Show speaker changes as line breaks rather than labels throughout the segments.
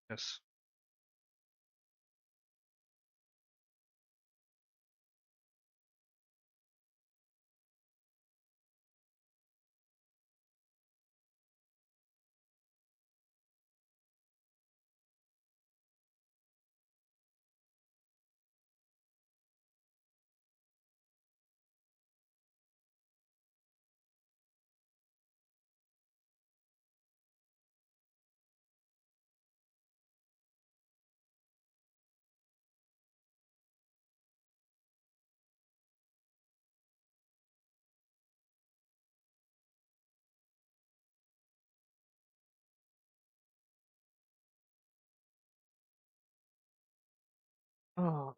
Yes.
Oh,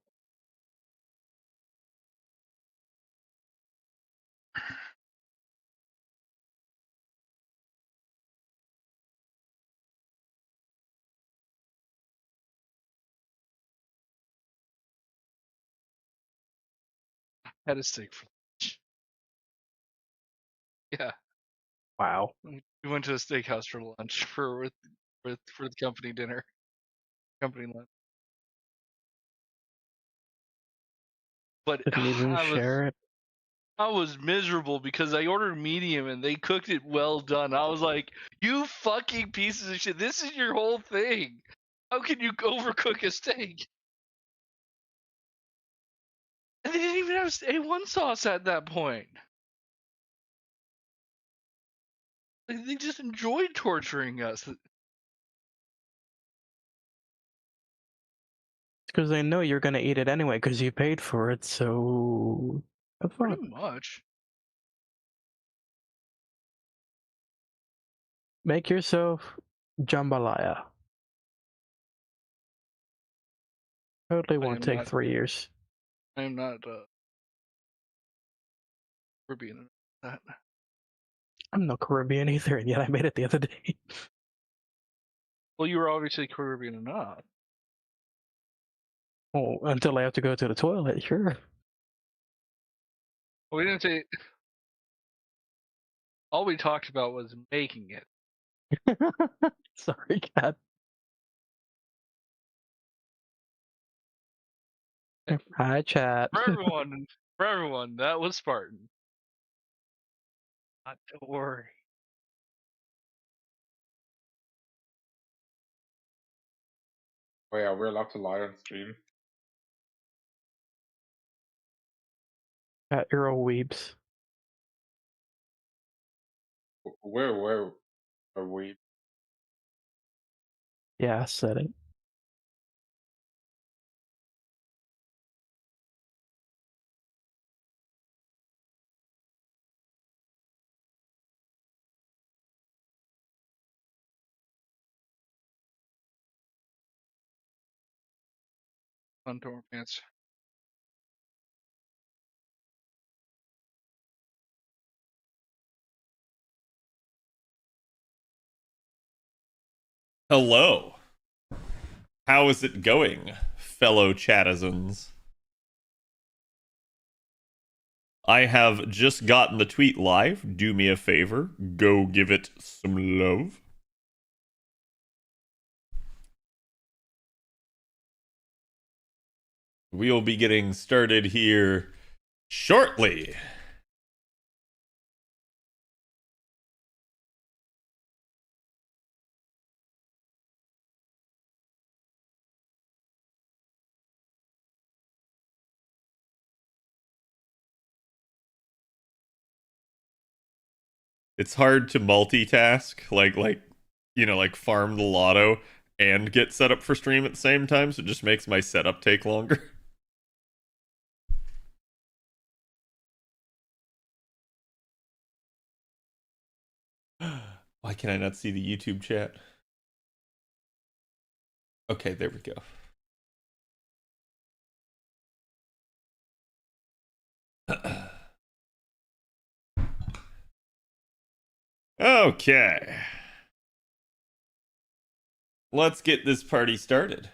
Had a steak for lunch. Yeah.
wow.
We went to a steakhouse for lunch for the company dinner. Company lunch. But
Didn't even share it.
I was miserable because I ordered medium and they cooked it well done. I was like, "You fucking pieces of shit! This is your whole thing. How can you overcook a steak?" And they didn't even have A1 sauce at that point. Like, they just enjoyed torturing us.
Because they know you're gonna eat it anyway because you paid for it, so have fun.
Pretty much.
Make yourself jambalaya. Totally won't take 3 years.
I am not Caribbean. That.
I'm no Caribbean either, and yet I made it the other day.
Well, you were obviously Caribbean enough.
Oh, until I have to go to the toilet, sure.
Well, we didn't say. All we talked about was making it.
Sorry, Cat. Hi, chat.
For everyone, that was Spartan. Don't worry.
Oh yeah, we're allowed to lie on stream.
Cat, you're all weebs.
Where are we?
Yeah, I said it.
Contour pants.
Hello. How is it going, fellow chatizens? I have just gotten the tweet live. Do me a favor. Go give it some love. We'll be getting started here shortly. It's hard to multitask, like farm the lotto and get set up for stream at the same time, so it just makes my setup take longer. Why can I not see the YouTube chat? Okay, there we go. Okay. Let's get this party started.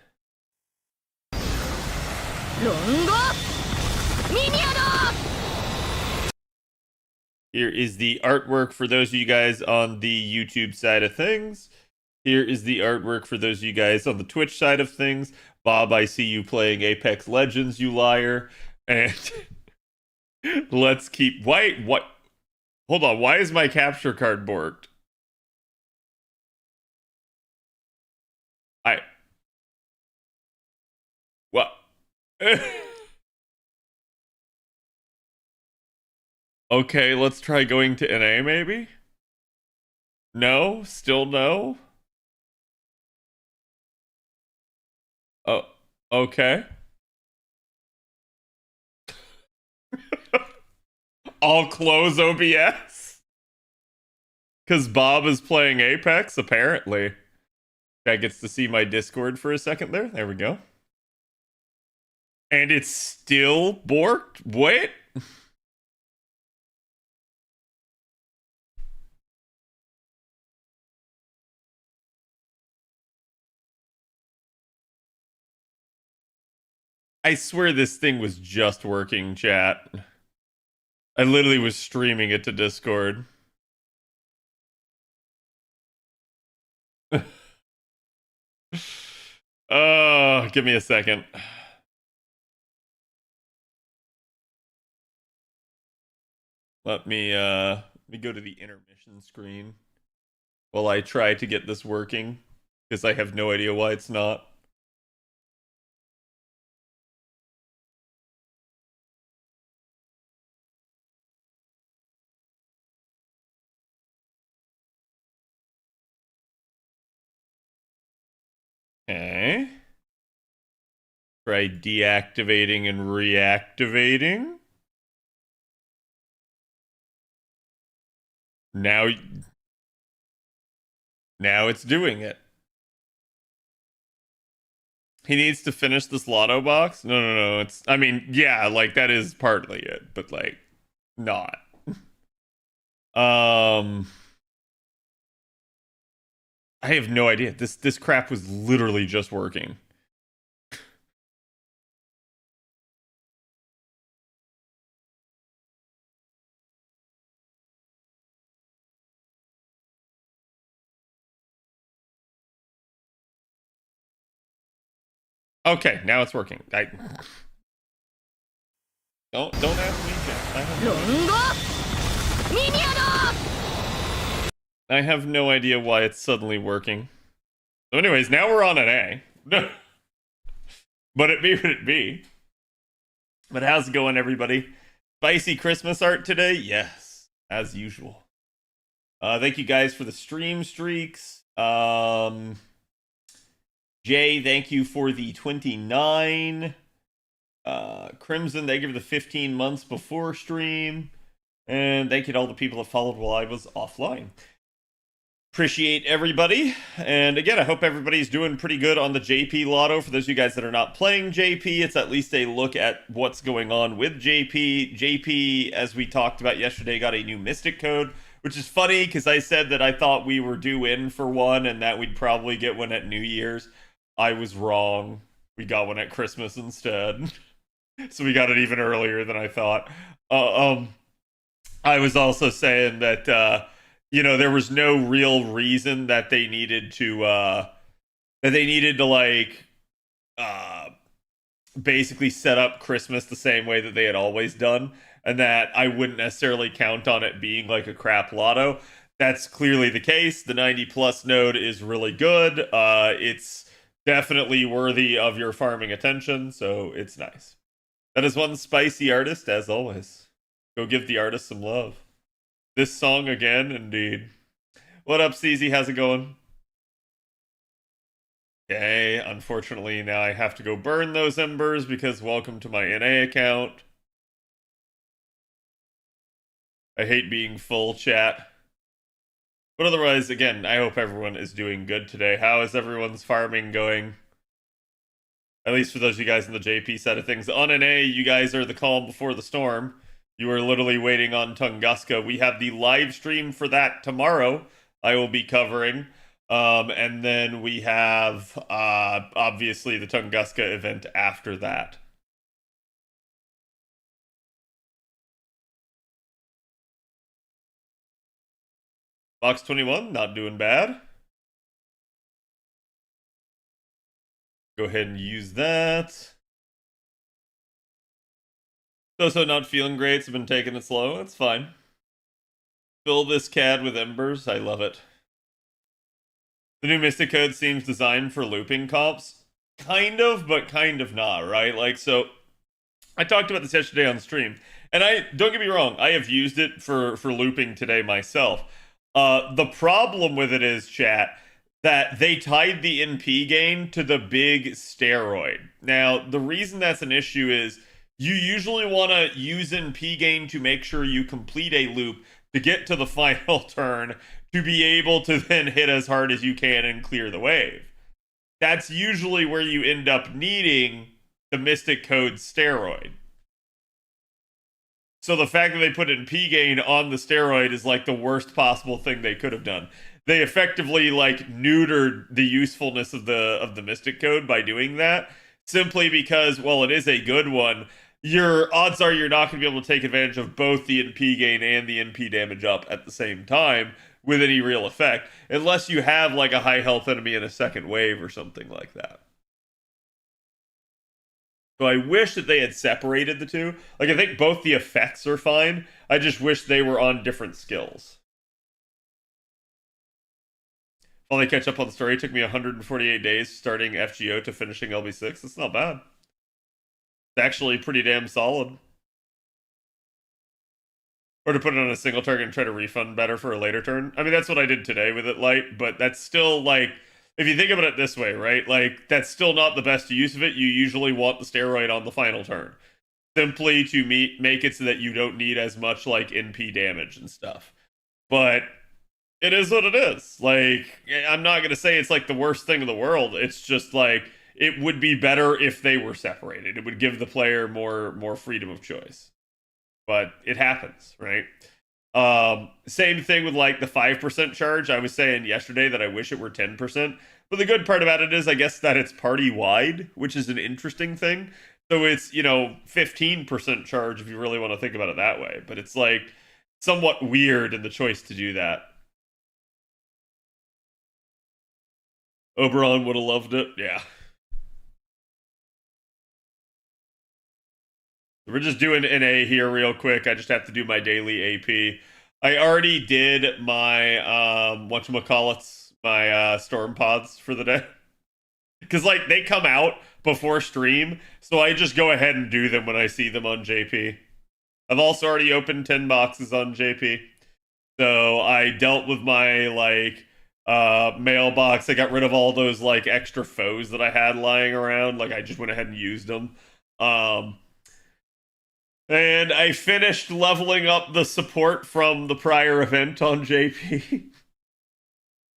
Here is the artwork for those of you guys on the YouTube side of things. Here is the artwork for those of you guys on the Twitch side of things. Bob, I see you playing Apex Legends, you liar. And let's keep... What? Hold on, why is my capture card borked? What? Okay, let's try going to NA maybe? No? Still no? Oh, okay. I'll close OBS. Because Bob is playing Apex, apparently. That gets to see my Discord for a second there. There we go. And it's still borked? What? I swear this thing was just working, chat. I literally was streaming it to Discord. Oh, give me a second. Let me go to the intermission screen while I try to get this working, because I have no idea why it's not. Okay. Try deactivating and reactivating. Now it's doing it. He needs to finish this Lotto box? No. It's, I mean, yeah, like that is partly it, but like not. I have no idea. This crap was literally just working. Okay, now it's working. Don't ask me, Jack. I have no idea why it's suddenly working. So anyways, now we're on an A. But it be what it be. But how's it going, everybody? Spicy Christmas art today? Yes, as usual. Thank you guys for the stream streaks. Jay, thank you for the 29. Crimson, thank you for the 15 months before stream. And thank you to all the people that followed while I was offline. Appreciate everybody. And again, I hope everybody's doing pretty good on the JP Lotto. For those of you guys that are not playing JP, it's at least a look at what's going on with JP. JP, as we talked about yesterday, got a new Mystic code, which is funny because I said that I thought we were due in for one and that we'd probably get one at New Year's. I was wrong. We got one at Christmas instead. So we got it even earlier than I thought. I was also saying that, there was no real reason that they needed to, basically set up Christmas the same way that they had always done, and that I wouldn't necessarily count on it being like a crap lotto. That's clearly the case. The 90 plus node is really good. It's definitely worthy of your farming attention, so it's nice. That is one spicy artist, as always. Go give the artist some love. This song again, indeed. What up, CZ? How's it going? Okay, unfortunately, now I have to go burn those embers because welcome to my NA account. I hate being full, chat. But otherwise, again, I hope everyone is doing good today. How is everyone's farming going? At least for those of you guys in the JP side of things. On NA, you guys are the calm before the storm. You are literally waiting on Tunguska. We have the live stream for that tomorrow. I will be covering. And then we have, obviously, the Tunguska event after that. Box 21, not doing bad. Go ahead and use that. Also not feeling great, so I've been taking it slow. That's fine. Fill this CAD with embers. I love it. The new Mystic Code seems designed for looping comps. Kind of, but kind of not, right? Like, so I talked about this yesterday on stream, and don't get me wrong, I have used it for looping today myself. The problem with it is, chat, that they tied the NP gain to the big steroid. Now, the reason that's an issue is you usually want to use NP gain to make sure you complete a loop to get to the final turn to be able to then hit as hard as you can and clear the wave. That's usually where you end up needing the Mystic Code steroid. So the fact that they put NP gain on the steroid is like the worst possible thing they could have done. They effectively like neutered the usefulness of the Mystic Code by doing that, simply because, well, it is a good one. Your odds are you're not going to be able to take advantage of both the NP gain and the NP damage up at the same time with any real effect, unless you have like a high health enemy in a second wave or something like that. So I wish that they had separated the two. Like, I think both the effects are fine. I just wish they were on different skills. While they catch up on the story, it took me 148 days starting FGO to finishing LB6. That's not bad. It's actually pretty damn solid. Or to put it on a single target and try to refund better for a later turn. I mean, that's what I did today with it, Light, but that's still, like, if you think about it this way, right? Like, that's still not the best use of it. You usually want the steroid on the final turn. Simply to make it so that you don't need as much, like, NP damage and stuff. But it is what it is. Like, I'm not going to say it's, like, the worst thing in the world. It's just, like, it would be better if they were separated. It would give the player more freedom of choice. But it happens, right? Same thing with like the 5% charge. I was saying yesterday that I wish it were 10%. But the good part about it is, I guess, that it's party wide, which is an interesting thing. So it's, 15% charge if you really want to think about it that way. But it's like somewhat weird in the choice to do that. Oberon would have loved it. Yeah. We're just doing NA here real quick. I just have to do my daily AP. I already did my, whatchamacallits, my storm pods for the day. Because, like, they come out before stream, so I just go ahead and do them when I see them on JP. I've also already opened 10 boxes on JP. So I dealt with my, like, mailbox. I got rid of all those, like, extra foes that I had lying around. Like, I just went ahead and used them. And I finished leveling up the support from the prior event on JP.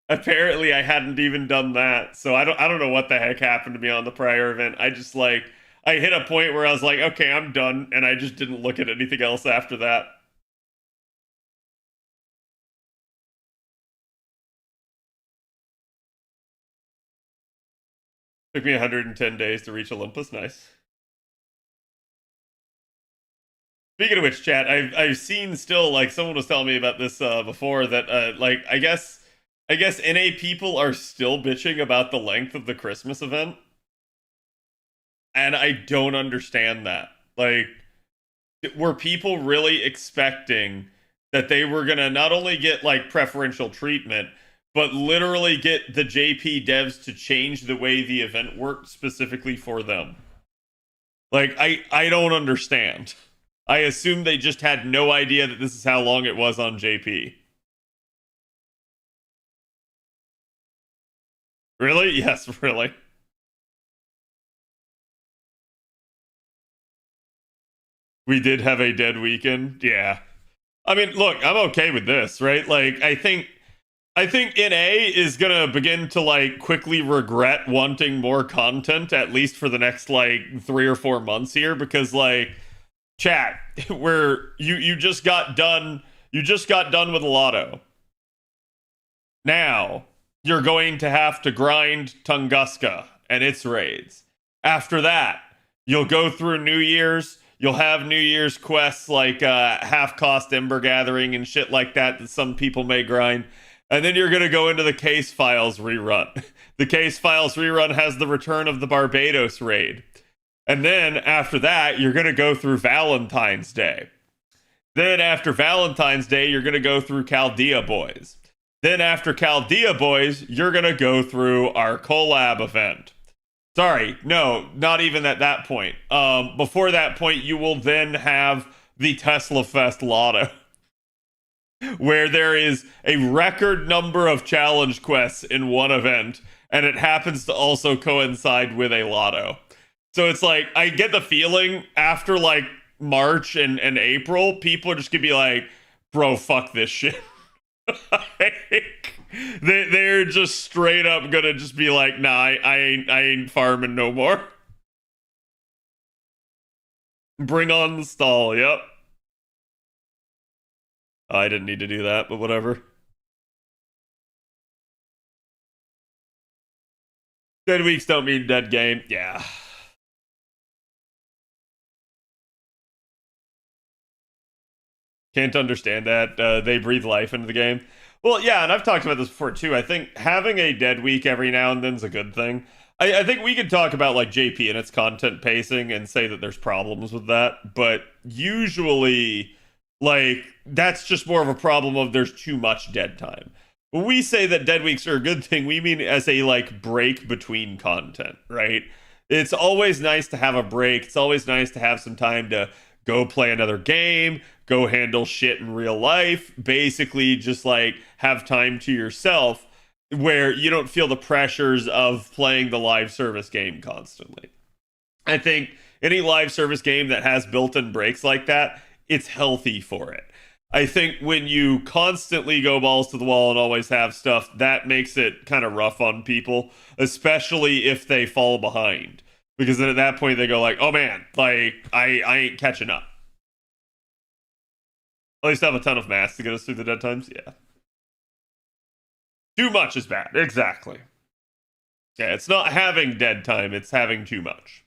Apparently, I hadn't even done that, so I don't know what the heck happened to me on the prior event. I just I hit a point where I was like, okay, I'm done, and I just didn't look at anything else after that. Took me 110 days to reach Olympus. Nice. Speaking of which, chat, I've seen still, like, someone was telling me about this before, that, like, I guess NA people are still bitching about the length of the Christmas event. And I don't understand that. Like, were people really expecting that they were gonna not only get, like, preferential treatment, but literally get the JP devs to change the way the event worked specifically for them? Like, I don't understand. I assume they just had no idea that this is how long it was on JP. Really? Yes, really. We did have a dead weekend. Yeah. I mean, look, I'm okay with this, right? Like, I think NA is gonna begin to, like, quickly regret wanting more content, at least for the next, like, 3 or 4 months here, because, like, chat, where you just got done with Lotto. Now you're going to have to grind Tunguska and its raids. After that, you'll go through New Year's. You'll have New Year's quests like half-cost Ember Gathering and shit like that some people may grind. And then you're going to go into the Case Files rerun. The Case Files rerun has the return of the Barbados raid. And then after that, you're going to go through Valentine's Day. Then after Valentine's Day, you're going to go through Chaldea Boys. Then after Chaldea Boys, you're going to go through our collab event. Sorry, no, not even at that point. Before that point, you will then have the Tesla Fest Lotto, where there is a record number of challenge quests in one event, and it happens to also coincide with a Lotto. So it's like, I get the feeling after like March and April, people are just gonna be like, bro, fuck this shit. They're just straight up gonna just be like, nah, I ain't farming no more. Bring on the stall, yep. I didn't need to do that, but whatever. Dead weeks don't mean dead game. Yeah. Can't understand that. They breathe life into the game. Well, yeah, and I've talked about this before too. I think having a dead week every now and then is a good thing. I think we could talk about like JP and its content pacing and say that there's problems with that, but usually, like, that's just more of a problem of there's too much dead time. When we say that dead weeks are a good thing, we mean as a like break between content, right? It's always nice to have a break. It's always nice to have some time to go play another game, go handle shit in real life, basically just like have time to yourself where you don't feel the pressures of playing the live service game constantly. I think any live service game that has built-in breaks like that, it's healthy for it. I think when you constantly go balls to the wall and always have stuff, that makes it kind of rough on people, especially if they fall behind. Because then at that point they go like, oh man, like, I ain't catching up. At least have a ton of mass to get us through the dead times, yeah. Too much is bad, exactly. Yeah, it's not having dead time, it's having too much.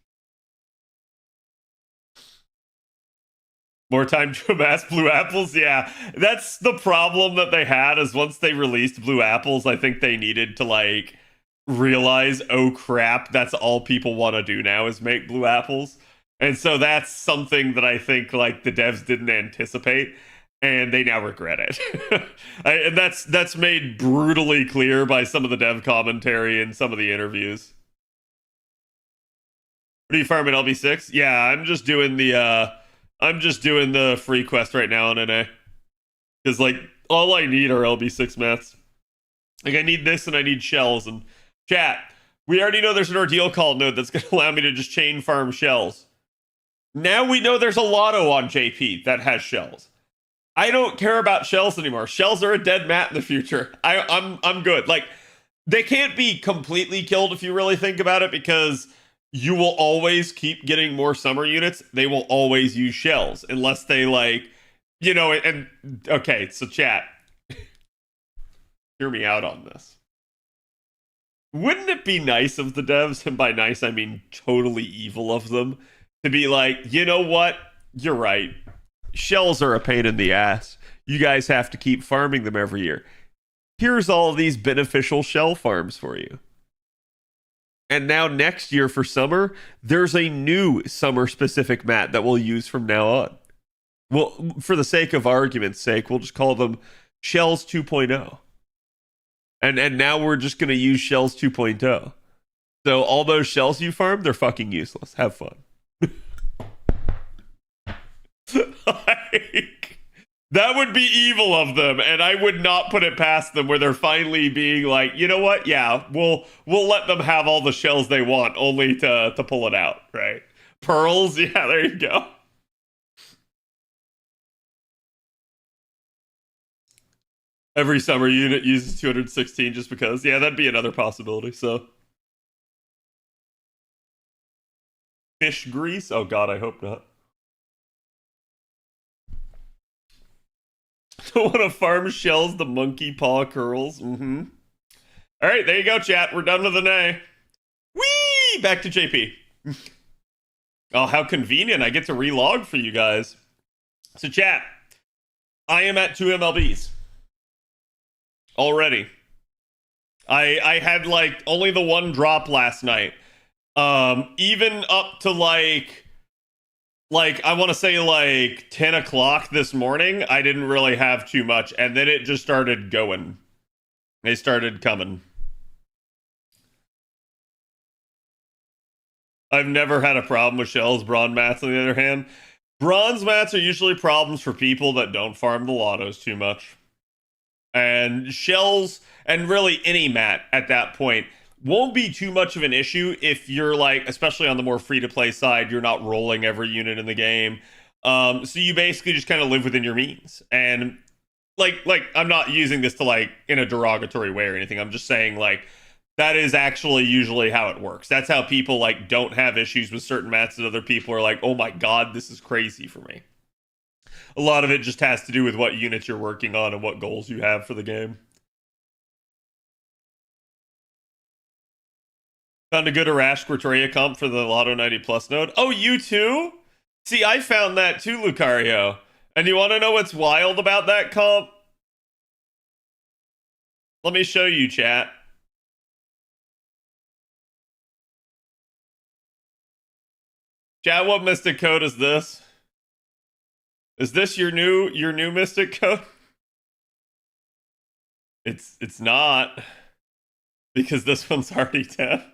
More time to amass blue apples? Yeah, that's the problem that they had, is once they released blue apples, I think they needed to, like, realize, oh crap, that's all people want to do now is make blue apples. And so that's something that I think, like, the devs didn't anticipate, and they now regret it. And that's made brutally clear by some of the dev commentary and some of the interviews. What are you farming, LB6? Yeah, I'm just doing the free quest right now on NA. Because, like, all I need are LB6 mats. Like, I need this and I need shells. And chat, we already know there's an ordeal call node that's going to allow me to just chain farm shells. Now we know there's a Lotto on JP that has shells. I don't care about shells anymore. Shells are a dead mat in the future. I'm good. Like, they can't be completely killed if you really think about it, because you will always keep getting more summer units. They will always use shells unless they, like, you know, and okay, so chat, hear me out on this. Wouldn't it be nice of the devs, and by nice I mean totally evil of them, to be like, you know what? You're right. Shells are a pain in the ass. You guys have to keep farming them every year. Here's all of these beneficial shell farms for you. And now next year for summer, there's a new summer-specific mat that we'll use from now on. Well, for the sake of argument's sake, we'll just call them Shells 2.0. And now we're just going to use Shells 2.0. So all those shells you farm, they're fucking useless. Have fun. Like, that would be evil of them, and I would not put it past them where they're finally being like, you know what? Yeah, we'll let them have all the shells they want, only to pull it out, right? Pearls? Yeah, there you go. Every summer unit uses 216 just because. Yeah, that'd be another possibility, so. Fish grease? Oh god, I hope not. Don't want to farm shells, the monkey paw curls. Mm-hmm. Alright, there you go, chat. We're done with an A. Whee! Back to JP. Oh, how convenient. I get to relog for you guys. So, chat, I am at 2 MLBs. already. I had like only the one drop last night. Even up to like I want to say like 10 o'clock this morning, I didn't really have too much, and then it just started going. They started coming. I've never had a problem with shells. Bronze mats, on the other hand, bronze mats are usually problems for people that don't farm the lottos too much. And shells, and really any mat at that point, won't be too much of an issue if you're like, especially on the more free to play side, you're not rolling every unit in the game. So you basically just kind of live within your means. And like I'm not using this to like in a derogatory way or anything. I'm just saying like that is actually usually how it works. That's how people like don't have issues with certain mats that other people are like, oh my god, this is crazy for me. A lot of it just has to do with what units you're working on and what goals you have for the game. Found a good Arash Quateria comp for the Lotto 90 Plus node. Oh, you too? See, I found that too, Lucario. And you want to know what's wild about that comp? Let me show you, chat. Chat, what mystic code is this? Is this your new mystic code? It's not. Because this one's already 10.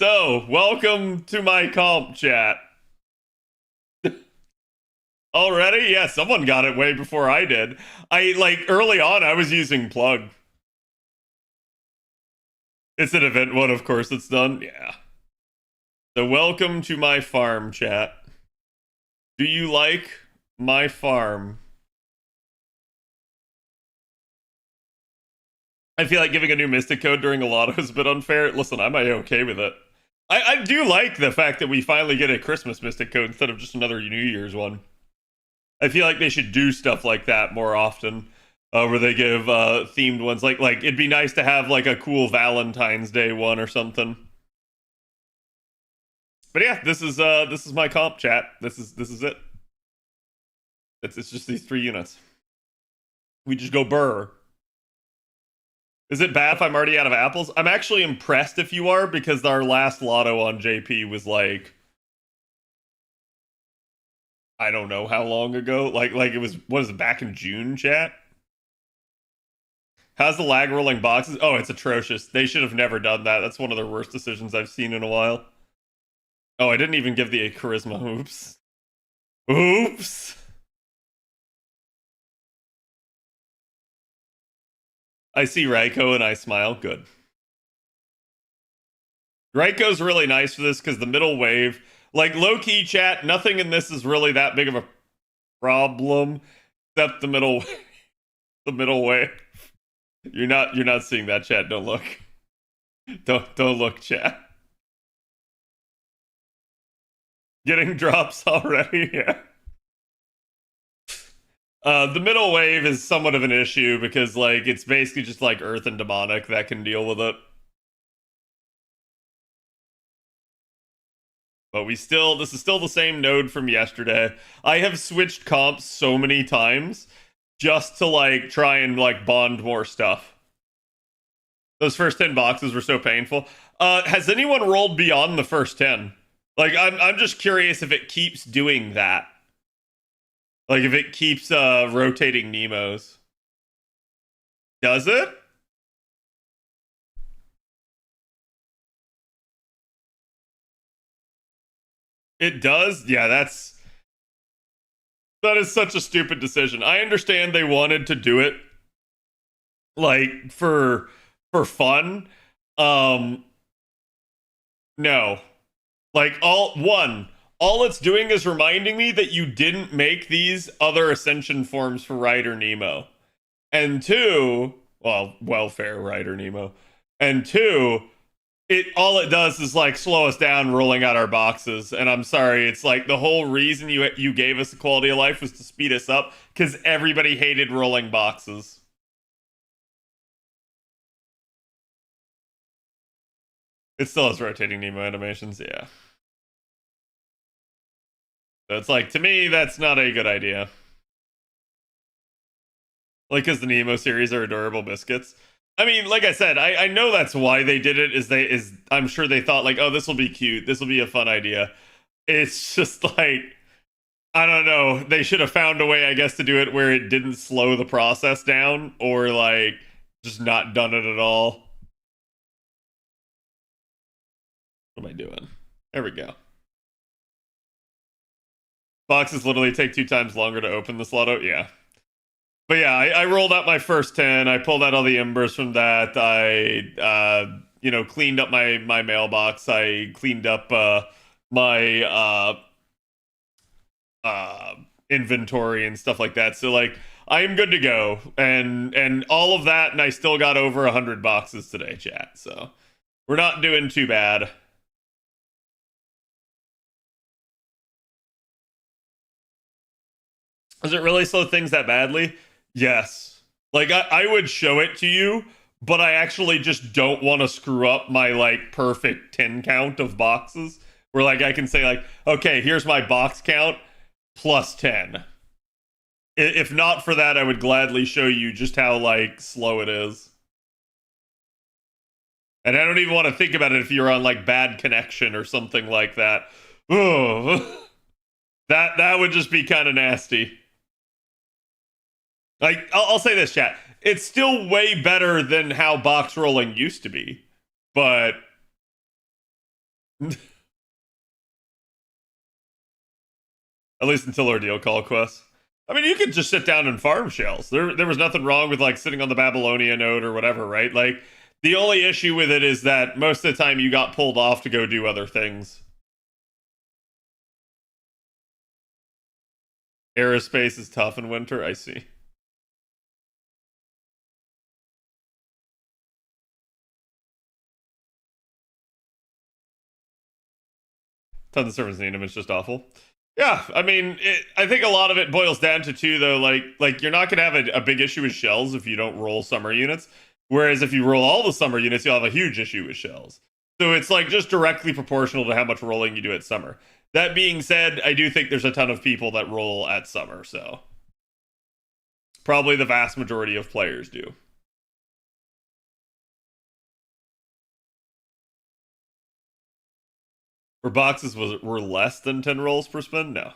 So, welcome to my comp, chat. Already? Yeah, someone got it way before I did. Early on, I was using plug. It's an event one, of course, it's done. Yeah. So, welcome to my farm, chat. Do you like my farm? I feel like giving a new Mystic code during a lotto is a bit unfair. Listen, I'm okay with it. I do like the fact that we finally get a Christmas Mystic code instead of just another New Year's one. I feel like they should do stuff like that more often, where they give themed ones. Like it'd be nice to have like a cool Valentine's Day one or something. But yeah, this is my comp, chat. This is it. It's just these 3 units. We just go burr. Is it bad if I'm already out of apples? I'm actually impressed if you are, because our last lotto on JP was like, I don't know how long ago. Like it was, what is it, back in June, chat? How's the lag rolling boxes? Oh, it's atrocious. They should have never done that. That's one of the worst decisions I've seen in a while. Oh, I didn't even give the charisma. Oops. Oops. I see Raiko and I smile. Good. Raiko's really nice for this because the middle wave, like low-key chat, nothing in this is really that big of a problem except the middle the middle wave. You're not seeing that, chat. Don't look. Don't look, chat. Getting drops already, yeah. The middle wave is somewhat of an issue because like it's basically just like Earth and Demonic that can deal with it. But this is still the same node from yesterday. I have switched comps so many times just to like try and like bond more stuff. Those first 10 boxes were so painful. Has anyone rolled beyond the first 10? Like I'm just curious if it keeps doing that. Like if it keeps rotating Nemos. Does it? It does? Yeah, that is such a stupid decision. I understand they wanted to do it like for fun. No. Like all it's doing is reminding me that you didn't make these other ascension forms for Rider Nemo. And 2, well, welfare Rider Nemo. And 2, all it does is like slow us down rolling out our boxes. And I'm sorry, it's like the whole reason you gave us a quality of life was to speed us up because everybody hated rolling boxes. It still has rotating Nemo animations, yeah. So it's like, to me, that's not a good idea. Like, because the Nemo series are adorable biscuits. I mean, like I said, I know that's why they did it. I'm sure they thought like, oh, this will be cute. This will be a fun idea. It's just like, I don't know. They should have found a way, I guess, to do it where it didn't slow the process down, or like just not done it at all. What am I doing? There we go. Boxes literally take 2 times longer to open this Lotto. Yeah. But yeah, I rolled out my first 10. I pulled out all the embers from that. I, cleaned up my mailbox. I cleaned up my inventory and stuff like that. So like, I am good to go. And all of that, and I still got over 100 boxes today, chat. So we're not doing too bad. Does it really slow things that badly? Yes. Like, I would show it to you, but I actually just don't want to screw up my, like, perfect 10 count of boxes. Where, like, I can say, like, okay, here's my box count, plus 10. If not for that, I would gladly show you just how, like, slow it is. And I don't even want to think about it if you're on, like, bad connection or something like that. Ugh. That would just be kind of nasty. Like, I'll say this, chat. It's still way better than how box rolling used to be. But... at least until Ordeal Call Quest. I mean, you could just sit down and farm shells. There was nothing wrong with, like, sitting on the Babylonia node or whatever, right? Like, the only issue with it is that most of the time you got pulled off to go do other things. Aerospace is tough in winter, I see. Tons of servants need them. It's just awful. Yeah, I mean, I think a lot of it boils down to too, though. Like you're not gonna have a big issue with shells if you don't roll summer units. Whereas if you roll all the summer units, you'll have a huge issue with shells. So it's like just directly proportional to how much rolling you do at summer. That being said, I do think there's a ton of people that roll at summer, so probably the vast majority of players do. Were boxes were less than 10 rolls per spin? No.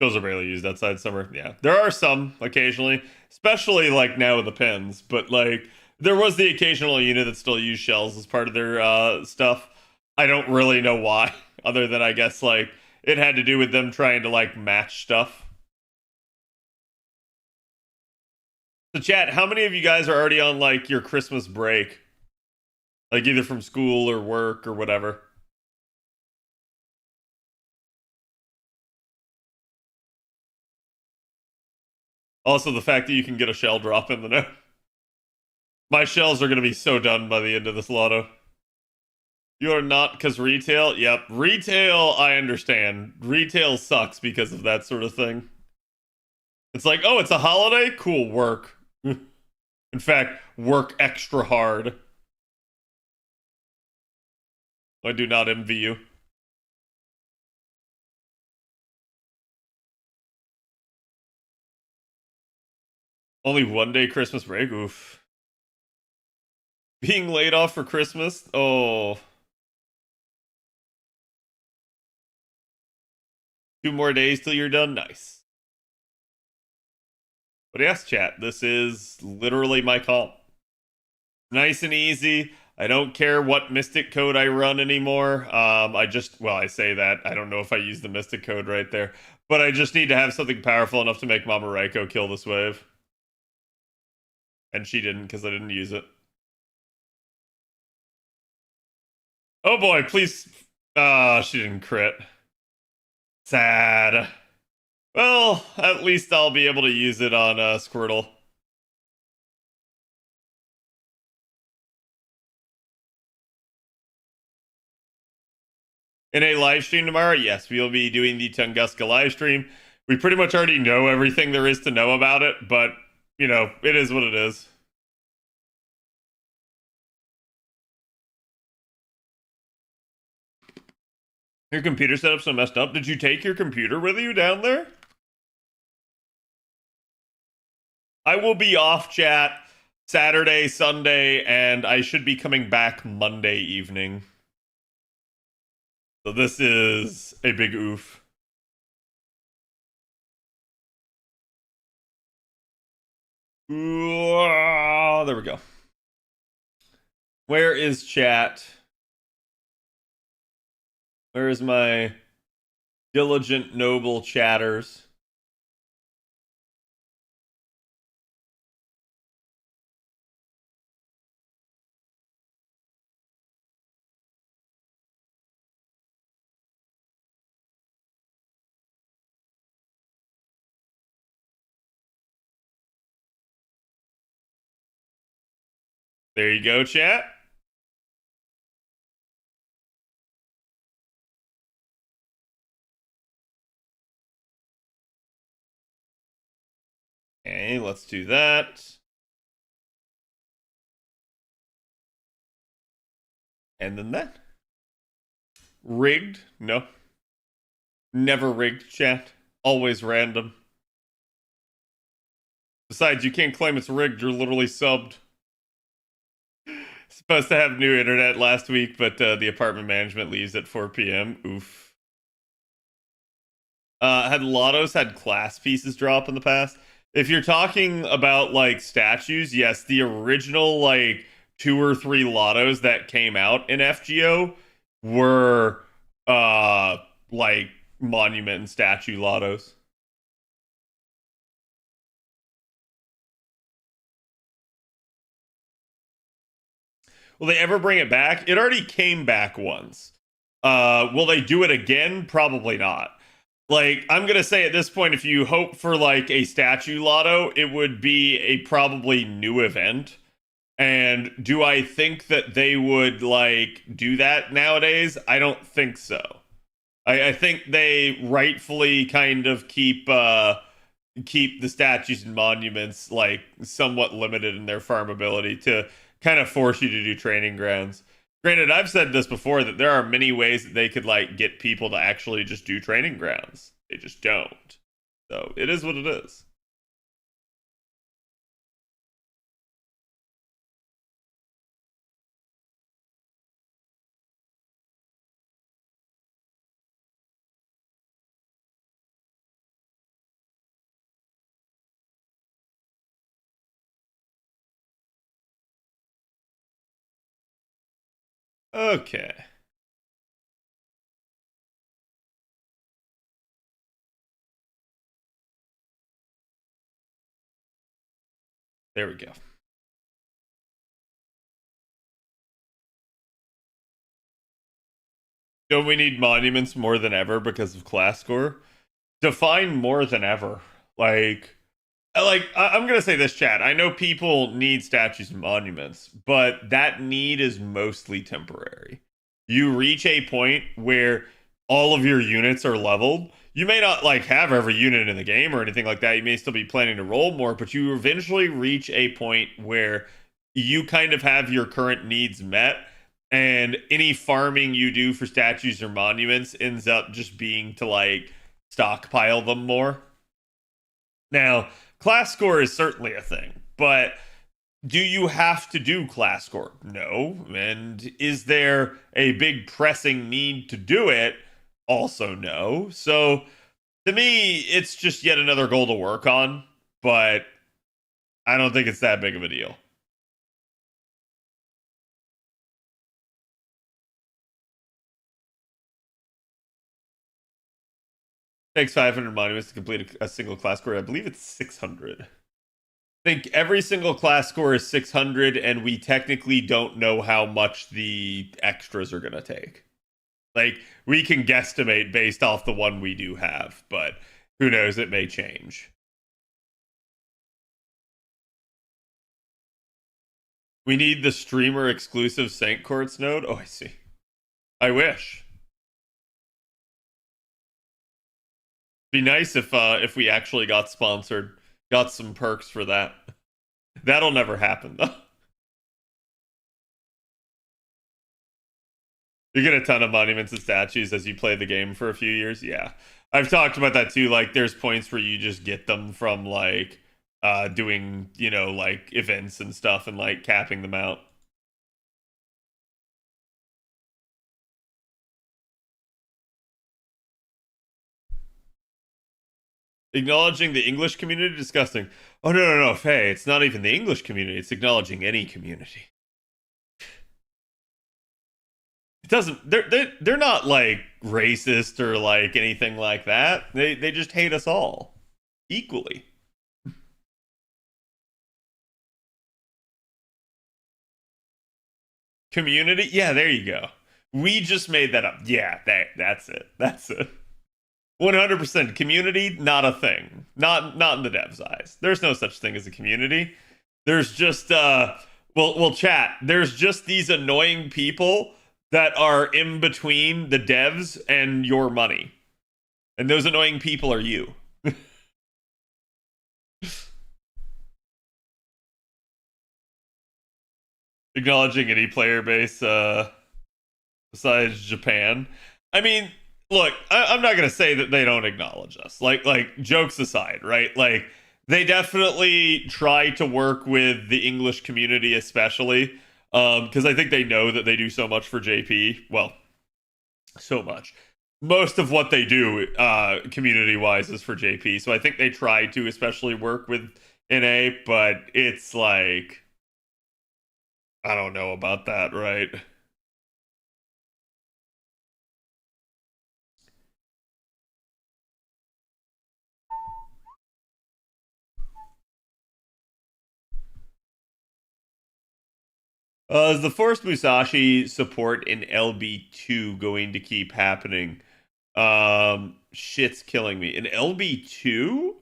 Those are barely used outside summer. Yeah. There are some occasionally, especially like now with the pins, but like there was the occasional unit that still used shells as part of their stuff. I don't really know why, other than I guess like it had to do with them trying to like match stuff. So chat, how many of you guys are already on like your Christmas break? Like either from school or work or whatever. Also the fact that you can get a shell drop in the note. My shells are going to be so done by the end of this Lotto. You are not because retail? Yep. Retail, I understand. Retail sucks because of that sort of thing. It's like, oh, it's a holiday? Cool, work. In fact, work extra hard. I do not envy you. Only 1 day Christmas break? Oof. Being laid off for Christmas? Oh. 2 more days till you're done? Nice. But yes, chat, this is literally my comp. Nice and easy. I don't care what Mystic code I run anymore. I say that. I don't know if I use the Mystic code right there. But I just need to have something powerful enough to make Mama Raiko kill this wave. And she didn't because I didn't use it. Oh boy, please. She didn't crit. Sad. Well, at least I'll be able to use it on Squirtle. In a live stream tomorrow, yes, we will be doing the Tunguska live stream. We pretty much already know everything there is to know about it, but, you know, it is what it is. Your computer setup's so messed up. Did you take your computer with you down there? I will be off, chat, Saturday, Sunday, and I should be coming back Monday evening. So this is a big oof. Ooh, there we go. Where is chat? Where is my diligent, noble chatters? There you go, chat. Okay, let's do that. And then that. Rigged? No. Never rigged, chat. Always random. Besides, you can't claim it's rigged. You're literally subbed. Supposed to have new internet last week, but the apartment management leaves at 4 p.m. Oof. Had Lottos had class pieces drop in the past? If you're talking about like statues, yes, the original like 2 or 3 Lottos that came out in FGO were like monument and statue Lottos. Will they ever bring it back? It already came back once. Will they do it again? Probably not. Like, I'm gonna say at this point, if you hope for like a statue lotto, it would be a probably new event. And do I think that they would like do that nowadays? I don't think so. I think they rightfully kind of keep the statues and monuments like somewhat limited in their farmability to kind of force you to do training grounds. Granted, I've said this before that there are many ways that they could like get people to actually just do training grounds. They just don't. So it is what it is. Okay. There we go. Don't we need monuments more than ever because of class score? Define more than ever. I'm gonna say this, chat. I know people need statues and monuments, but that need is mostly temporary. You reach a point where all of your units are leveled. You may not like have every unit in the game or anything like that. You may still be planning to roll more, but you eventually reach a point where you kind of have your current needs met, and any farming you do for statues or monuments ends up just being to like stockpile them more. Now, class score is certainly a thing, but do you have to do class score? No. And is there a big pressing need to do it? Also, no. So, to me, it's just yet another goal to work on, but I don't think it's that big of a deal. Takes 500 monuments to complete a single class score. I believe it's 600. I think every single class score is 600, and we technically don't know how much the extras are going to take. Like, we can guesstimate based off the one we do have, but who knows, it may change. We need the streamer exclusive Saint Courts node? Oh, I see. I wish. Be nice if we actually got sponsored, got some perks for that. That'll never happen though. You get a ton of monuments and statues as you play the game for a few years. Yeah. I've talked about that too. Like, there's points where you just get them from, like, doing, you know, like, events and stuff and, like, capping them out. Acknowledging the English community? Disgusting. Oh, no, Faye. It's not even the English community. It's acknowledging any community. It doesn't. They're not, like, racist or, like, anything like that. They just hate us all equally. Community? Yeah, there you go. We just made that up. Yeah, that's it. That's it. 100% community, not a thing. Not in the devs' eyes. There's no such thing as a community. There's just well, chat. There's just these annoying people that are in between the devs and your money. And those annoying people are you. Acknowledging any player base besides Japan. I mean, look, I'm not gonna say that they don't acknowledge us. Like jokes aside, right? Like, they definitely try to work with the English community, especially because I think they know that they do so much for JP. Well, so much. Most of what they do, community-wise, is for JP. So I think they try to especially work with NA, but it's like, I don't know about that, right? Is the Forced Musashi support in LB2 going to keep happening? Shit's killing me. In LB2?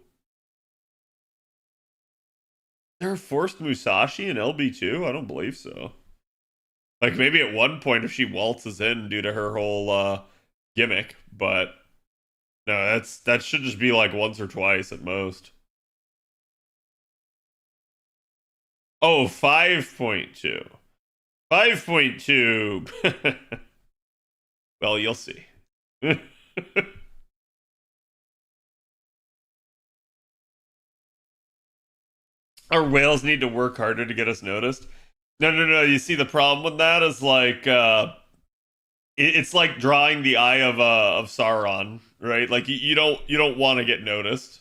There are Forced Musashi in LB2? I don't believe so. Like, maybe at one point if she waltzes in due to her whole gimmick, but no, that should just be like once or twice at most. Oh, 5.2. 5.2. Well, you'll see. Our whales need to work harder to get us noticed. No. You see, the problem with that is like, it's like drawing the eye of Sauron, right? Like, you don't want to get noticed.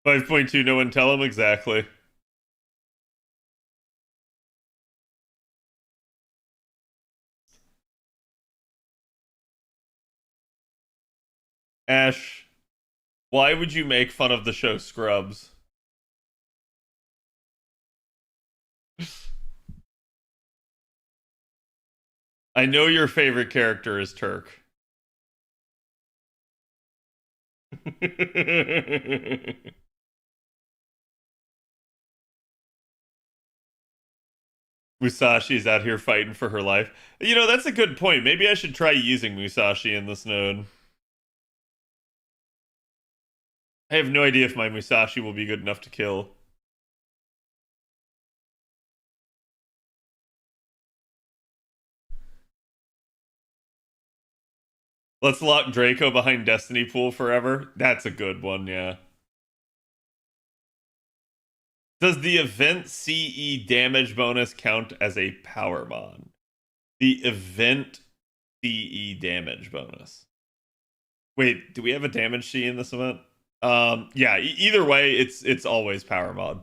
$5.2, no one tell him exactly. Ash, why would you make fun of the show Scrubs? I know your favorite character is Turk. Musashi's out here fighting for her life. You know, that's a good point. Maybe I should try using Musashi in this node. I have no idea if my Musashi will be good enough to kill. Let's lock Draco behind Destiny Pool forever. That's a good one, yeah. Does the event CE damage bonus count as a power mod? The event CE damage bonus. Wait, do we have a damage C in this event? Yeah, either way, it's always power mod.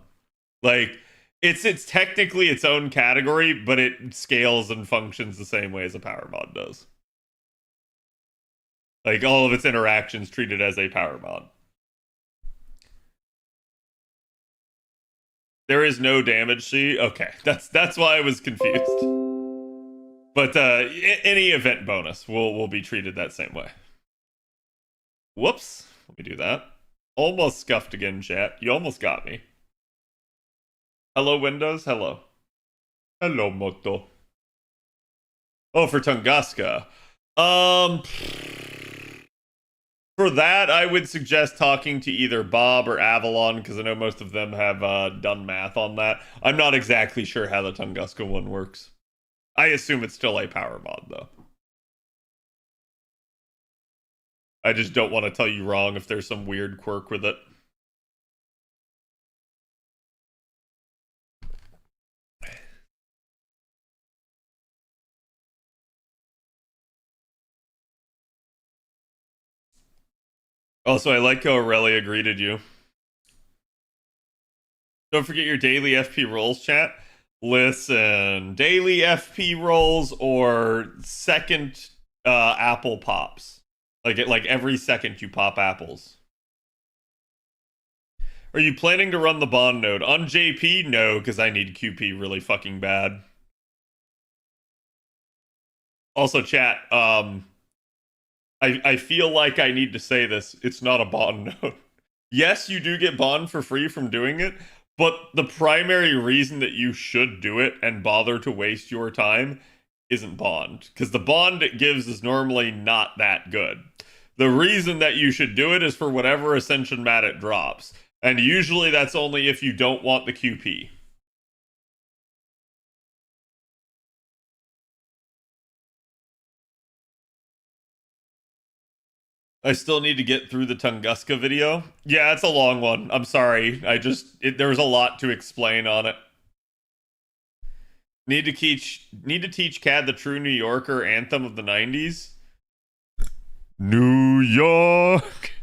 Like, it's technically its own category, but it scales and functions the same way as a power mod does. Like, all of its interactions treated as a power mod. There is no damage C? Okay, that's why I was confused. But any event bonus will be treated that same way. Whoops. Let me do that. Almost scuffed again, chat. You almost got me. Hello, Windows. Hello. Hello, Moto. Oh, for Tunguska. For that, I would suggest talking to either Bob or Avalon, because I know most of them have done math on that. I'm not exactly sure how the Tunguska one works. I assume it's still a power mod, though. I just don't want to tell you wrong if there's some weird quirk with it. Also, I like how Aurelia greeted you. Don't forget your daily FP rolls, chat. Listen, daily FP rolls or second apple pops. Like every second you pop apples. Are you planning to run the bond node? On JP? No, because I need QP really fucking bad. Also, chat, I feel like I need to say this. It's not a bond node. Yes, you do get bond for free from doing it, but the primary reason that you should do it and bother to waste your time isn't bond. Because the bond it gives is normally not that good. The reason that you should do it is for whatever Ascension mat it drops. And usually that's only if you don't want the QP. I still need to get through the Tunguska video. Yeah, it's a long one. I'm sorry. There's a lot to explain on it. Need to teach Cad the true New Yorker anthem of the 90s. New York.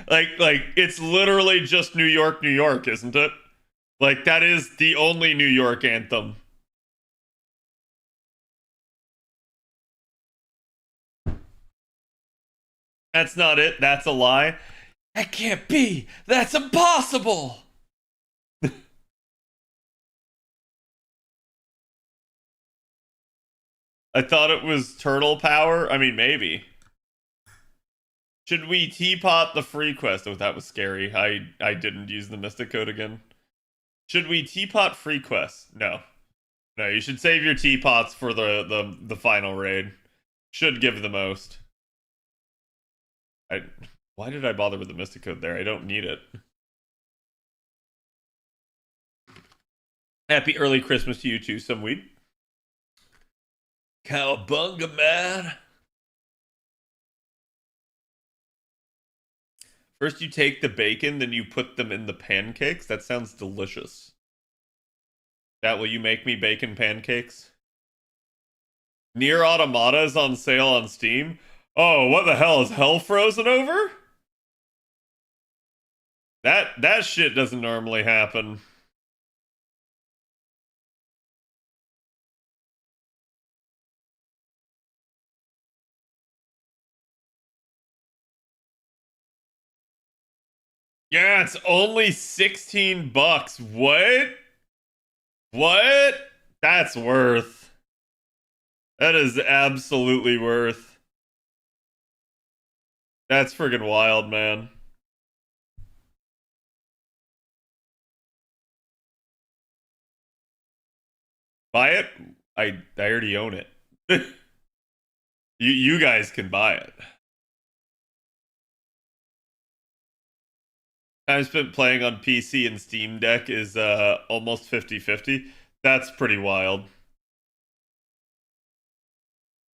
like it's literally just New York, New York, isn't it? Like that is the only New York anthem. That's not it. That's a lie. That can't be. That's impossible. I thought it was turtle power. I mean, maybe. Should we teapot the free quest? Oh, that was scary. I didn't use the Mystic Code again. Should we teapot free quests? No. No, you should save your teapots for the final raid. Should give the most. Why did I bother with the Mystic Code there? I don't need it. Happy early Christmas to you too, some weed. Cowabunga, man. First you take the bacon, then you put them in the pancakes? That sounds delicious. That will you make me bacon pancakes? Nier Automata is on sale on Steam. Oh, what the hell? Is hell frozen over? That shit doesn't normally happen. Yeah, it's only 16 bucks. What? What? That's worth. That is absolutely worth. That's friggin' wild, man. Buy it? I already own it. You guys can buy it. Time spent playing on PC and Steam Deck is almost 50-50. That's pretty wild.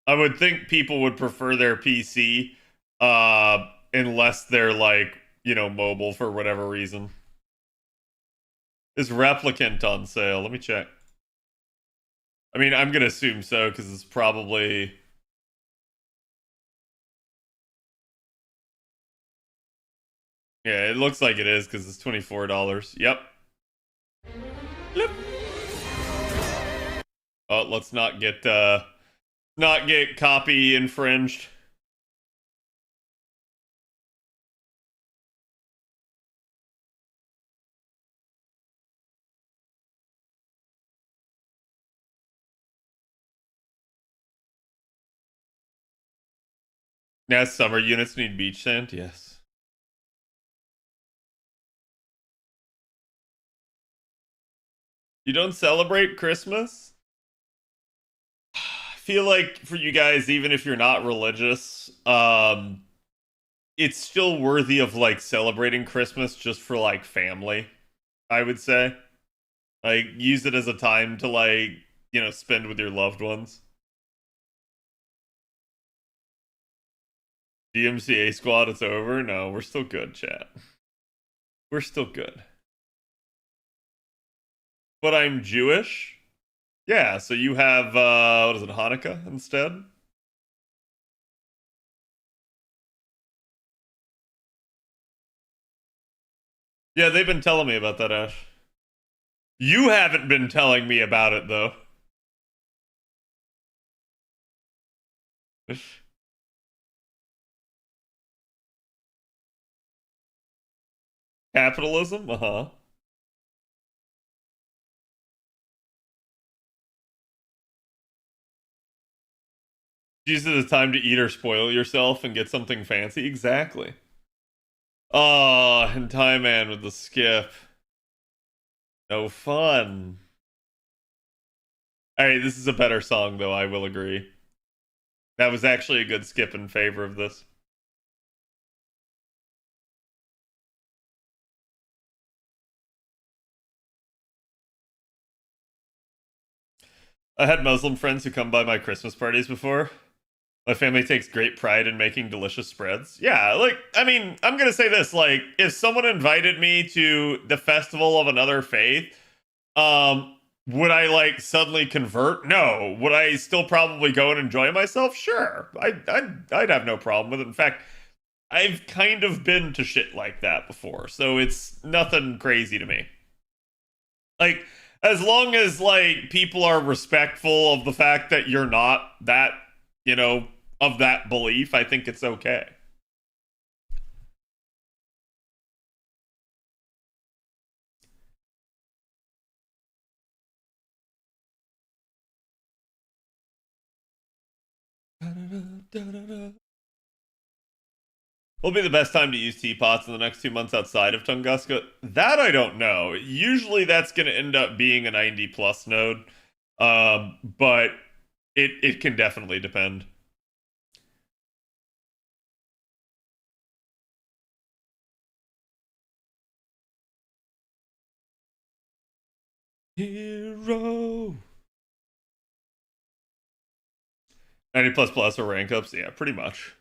I would think people would prefer their PC unless they're like, you know, mobile for whatever reason. Is Replicant on sale? Let me check. I mean, I'm gonna assume so because it's probably. Yeah, it looks like it is because it's $24. Yep. Flip. Oh, let's not get copy infringed. Yeah, summer units need beach sand. Yes. You don't celebrate Christmas? I feel like for you guys, even if you're not religious, it's still worthy of like celebrating Christmas just for like family, I would say. Like use it as a time to like, spend with your loved ones. DMCA squad, it's over. No, we're still good, chat. We're still good. But I'm Jewish. Yeah, so you have what is it, Hanukkah instead? Yeah, they've been telling me about that, Ash. You haven't been telling me about it though. Capitalism? Uh-huh. Use it as time to eat or spoil yourself and get something fancy. Exactly. Oh, Hentai Man with the skip. No fun. Alright, this is a better song though, I will agree. That was actually a good skip in favor of this. I had Muslim friends who come by my Christmas parties before. My family takes great pride in making delicious spreads. Yeah, like, I mean, I'm gonna say this, like, if someone invited me to the festival of another faith, would I, like, suddenly convert? No. Would I still probably go and enjoy myself? Sure. I'd have no problem with it. In fact, I've kind of been to shit like that before, so it's nothing crazy to me. Like, as long as, like, people are respectful of the fact that you're not that, of that belief, I think it's okay. Will be the best time to use teapots in the next 2 months outside of Tunguska? That I don't know. Usually that's going to end up being a 90 plus node, but it can definitely depend. Hero. 90 plus plus or rank ups? Yeah, pretty much.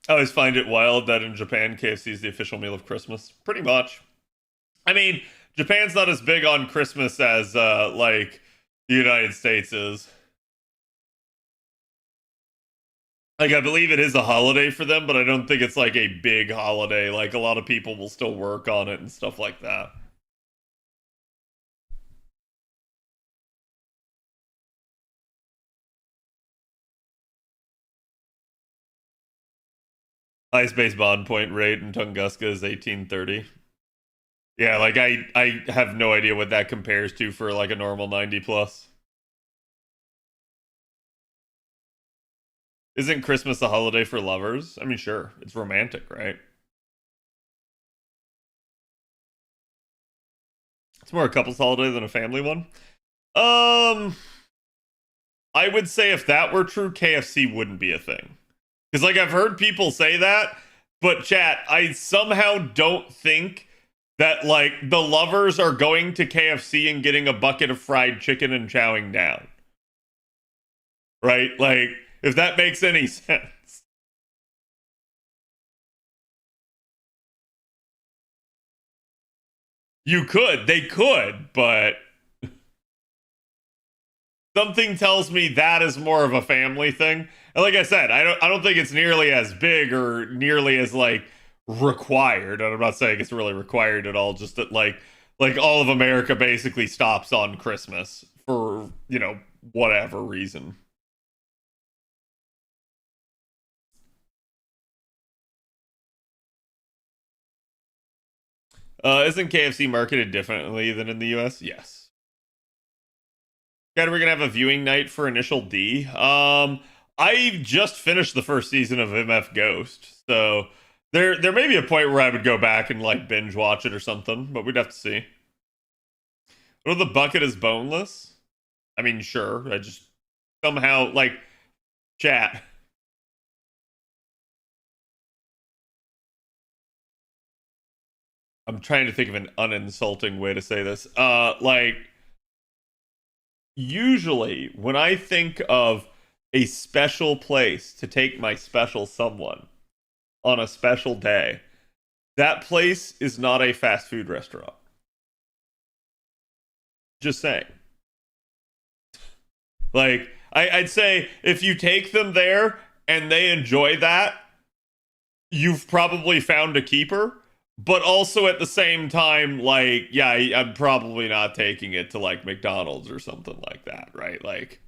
I always find it wild that in Japan, KFC is the official meal of Christmas. Pretty much. I mean, Japan's not as big on Christmas as, like, the United States is. Like, I believe it is a holiday for them, but I don't think it's, like, a big holiday. Like, a lot of people will still work on it and stuff like that. Highest base bond point rate in Tunguska is 1830. Yeah, like I have no idea what that compares to for like a normal 90 plus. Isn't Christmas a holiday for lovers? I mean, sure, it's romantic, right? It's more a couple's holiday than a family one. I would say if that were true, KFC wouldn't be a thing. Because like I've heard people say that, but chat, I somehow don't think that like the lovers are going to KFC and getting a bucket of fried chicken and chowing down. Right? Like, if that makes any sense. They could, but something tells me that is more of a family thing. And like I said, I don't think it's nearly as big or nearly as like required. And I'm not saying it's really required at all, just that like all of America basically stops on Christmas for, whatever reason. Isn't KFC marketed differently than in the US? Yes. God, we're gonna have a viewing night for Initial D. I just finished the first season of MF Ghost, so there may be a point where I would go back and like binge watch it or something, but we'd have to see. What if the bucket is boneless? I mean, sure. somehow, like, chat. I'm trying to think of an uninsulting way to say this. Like, usually when I think of a special place to take my special someone on a special day, that place is not a fast food restaurant. Just saying. Like, I'd say if you take them there and they enjoy that, you've probably found a keeper. But also at the same time, like, yeah, I'm probably not taking it to, like, McDonald's or something like that, right? Like,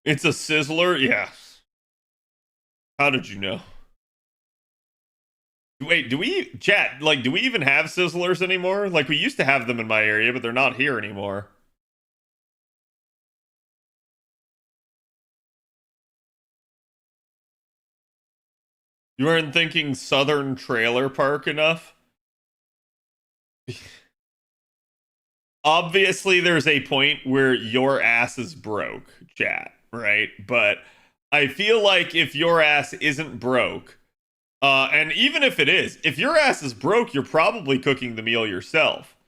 it's a Sizzler? Yeah. How did you know? Wait, do we, chat, like, do we even have Sizzlers anymore? Like, we used to have them in my area, but they're not here anymore. You weren't thinking Southern Trailer Park enough? Obviously, there's a point where your ass is broke, chat, right? But I feel like if your ass isn't broke, and even if it is, if your ass is broke, you're probably cooking the meal yourself.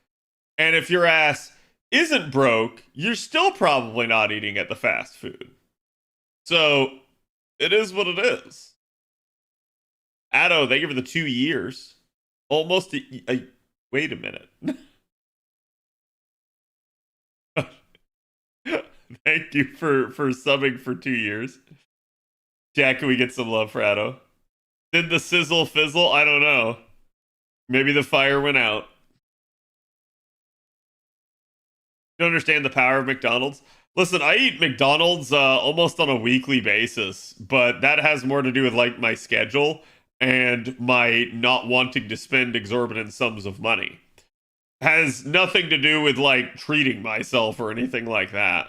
And if your ass isn't broke, you're still probably not eating at the fast food. So it is what it is. Addo, thank you for the 2 years. Almost wait a minute. Thank you for subbing for 2 years. Jack, can we get some love for Addo? Did the sizzle fizzle? I don't know. Maybe the fire went out. You understand the power of McDonald's? Listen, I eat McDonald's almost on a weekly basis, but that has more to do with, like, my schedule and my not wanting to spend exorbitant sums of money. Has nothing to do with, like, treating myself or anything like that.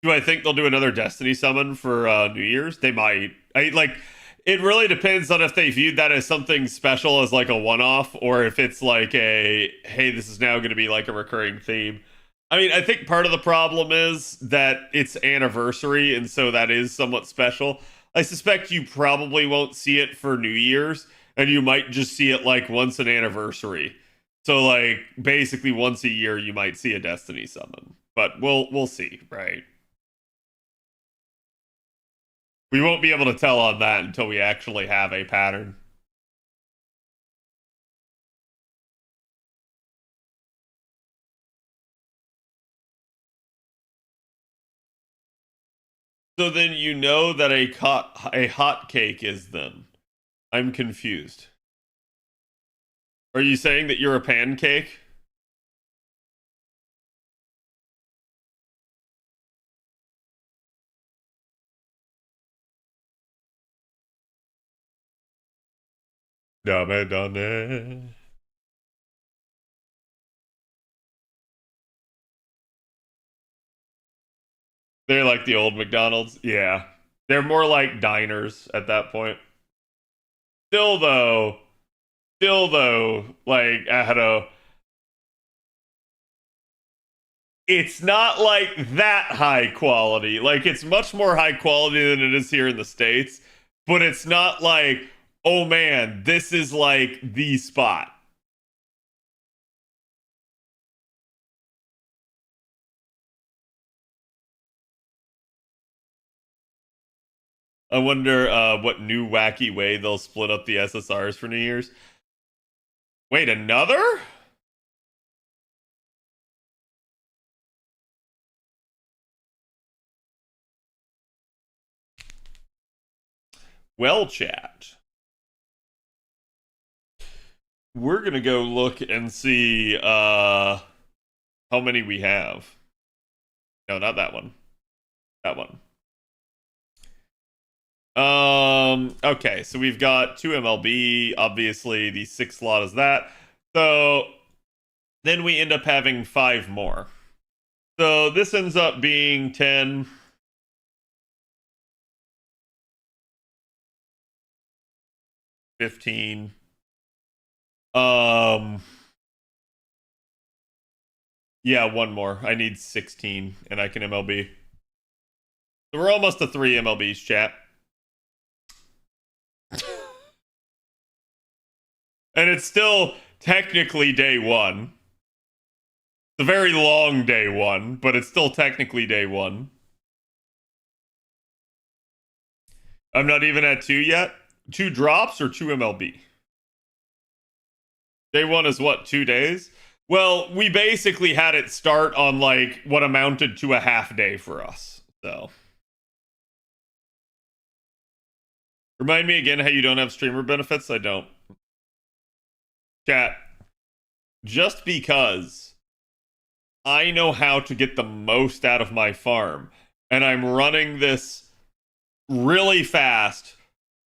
Do I think they'll do another Destiny summon for New Year's? They might. It really depends on if they viewed that as something special, as like a one-off, or if it's like a, hey, this is now going to be like a recurring theme. I mean, I think part of the problem is that it's anniversary, and so that is somewhat special. I suspect you probably won't see it for New Year's, and you might just see it like once an anniversary. So like basically once a year you might see a Destiny summon. But we'll see, right? We won't be able to tell on that until we actually have a pattern. So then you know that a hot cake is then. I'm confused. Are you saying that you're a pancake? Dame done. They're like the old McDonald's. Yeah. They're more like diners at that point. Still though, like, I don't know. It's not like that high quality. Like, it's much more high quality than it is here in the States. But it's not like, oh man, this is like the spot. I wonder what new wacky way they'll split up the SSRs for New Year's. Wait, another? Well, chat. We're gonna go look and see how many we have. No, not that one. That one. Okay, so we've got 2 MLB, obviously the 6th slot is that. So then we end up having 5 more. So this ends up being 10, 15. Yeah, one more. I need 16, and I can MLB. So we're almost to 3 MLBs, chat. And it's still technically day one. It's a very long day one, but it's still technically day one. I'm not even at 2 yet. 2 drops or 2 MLB? Day one is what, 2 days? Well, we basically had it start on like what amounted to a half day for us. So. Remind me again how you don't have streamer benefits? I don't. Chat. Just because I know how to get the most out of my farm, and I'm running this really fast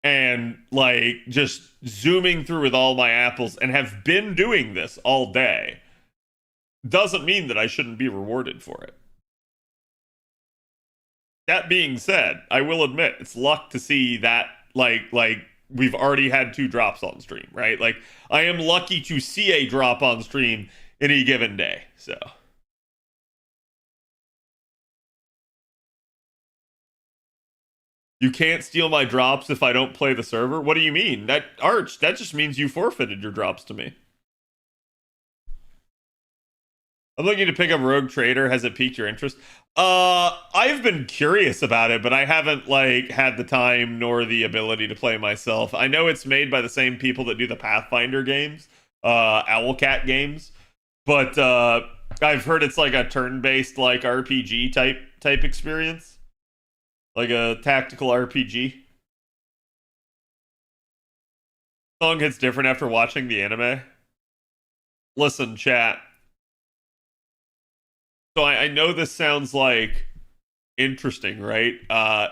and like just zooming through with all my apples and have been doing this all day, doesn't mean that I shouldn't be rewarded for it. That being said, I will admit it's luck to see that like we've already had 2 drops on stream, right? Like I am lucky to see a drop on stream any given day. So you can't steal my drops if I don't play the server? What do you mean? That Arch, that just means you forfeited your drops to me. I'm looking to pick up Rogue Trader. Has it piqued your interest? I've been curious about it, but I haven't like had the time nor the ability to play myself. I know it's made by the same people that do the Pathfinder games, Owlcat games, but I've heard it's like a turn-based like RPG type experience, like a tactical RPG. Song hits different after watching the anime. Listen, chat. So I know this sounds like interesting, right?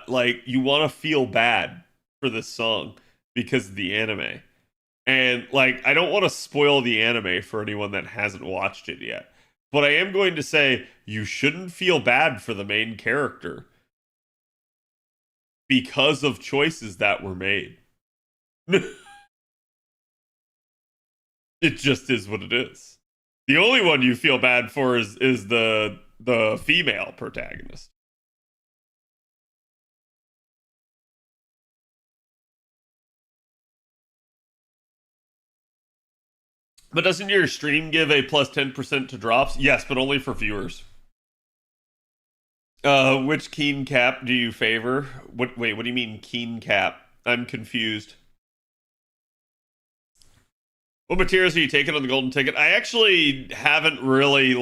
Like you want to feel bad for this song because of the anime. And like I don't want to spoil the anime for anyone that hasn't watched it yet. But I am going to say you shouldn't feel bad for the main character because of choices that were made. It just is what it is. The only one you feel bad for is the female protagonist. But doesn't your stream give a plus 10% to drops? Yes, but only for viewers. Which keen cap do you favor? Wait, what do you mean keen cap? I'm confused. What materials are you taking on the golden ticket? I actually haven't really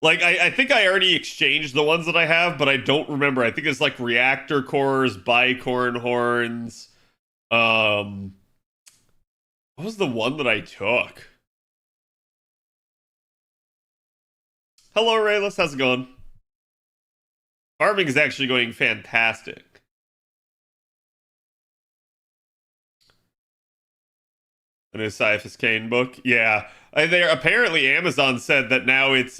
I think I already exchanged the ones that I have, but I don't remember. I think it's like reactor cores, bicorn horns. What was the one that I took? Hello, Rayless. How's it going? Farming is actually going fantastic. A new Cyphus Kane book? Yeah. Apparently Amazon said that now it's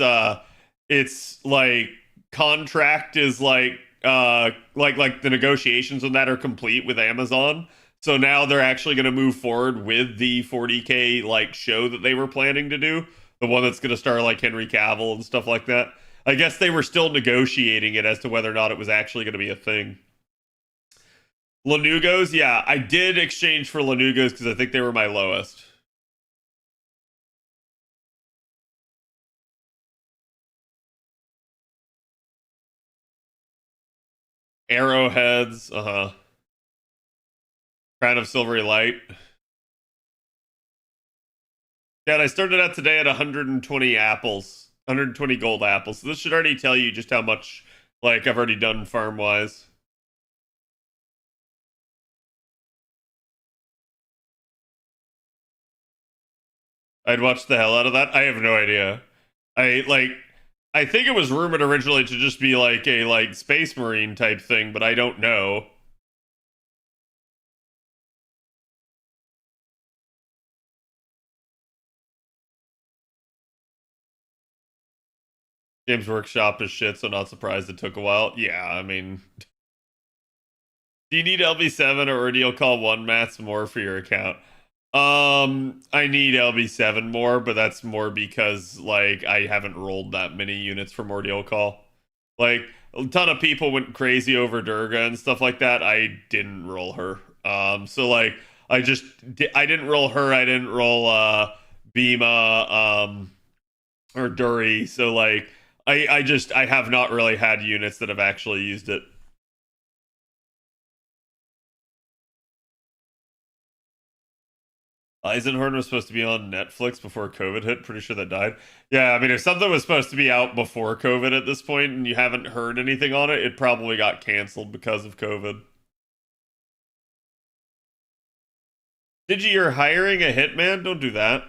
like contract is like the negotiations on that are complete with Amazon. So now they're actually going to move forward with the 40K like show that they were planning to do, the one that's going to star like Henry Cavill and stuff like that. I guess they were still negotiating it as to whether or not it was actually going to be a thing. Lanugos, yeah, I did exchange for Lanugos because I think they were my lowest. Arrowheads, Crown of Silvery Light. Yeah, I started out today at 120 apples, 120 gold apples. So this should already tell you just how much, like, I've already done farm-wise. I'd watch the hell out of that. I have no idea. I think it was rumored originally to just be like a like Space Marine type thing, but I don't know. Games Workshop is shit, so not surprised it took a while. Yeah, I mean, Do you need LB7 or do you call 1 mats more for your account? I need LB7 more, but that's more because like I haven't rolled that many units from Ordeal Call. Like a ton of people went crazy over Durga and stuff like that. I didn't roll her. So like I didn't roll her. I didn't roll Bhima or Duri. So like I have not really had units that have actually used it. Eisenhorn was supposed to be on Netflix before COVID hit. Pretty sure that died. Yeah, I mean, if something was supposed to be out before COVID at this point and you haven't heard anything on it, it probably got canceled because of COVID. Did you're hiring a hitman? Don't do that.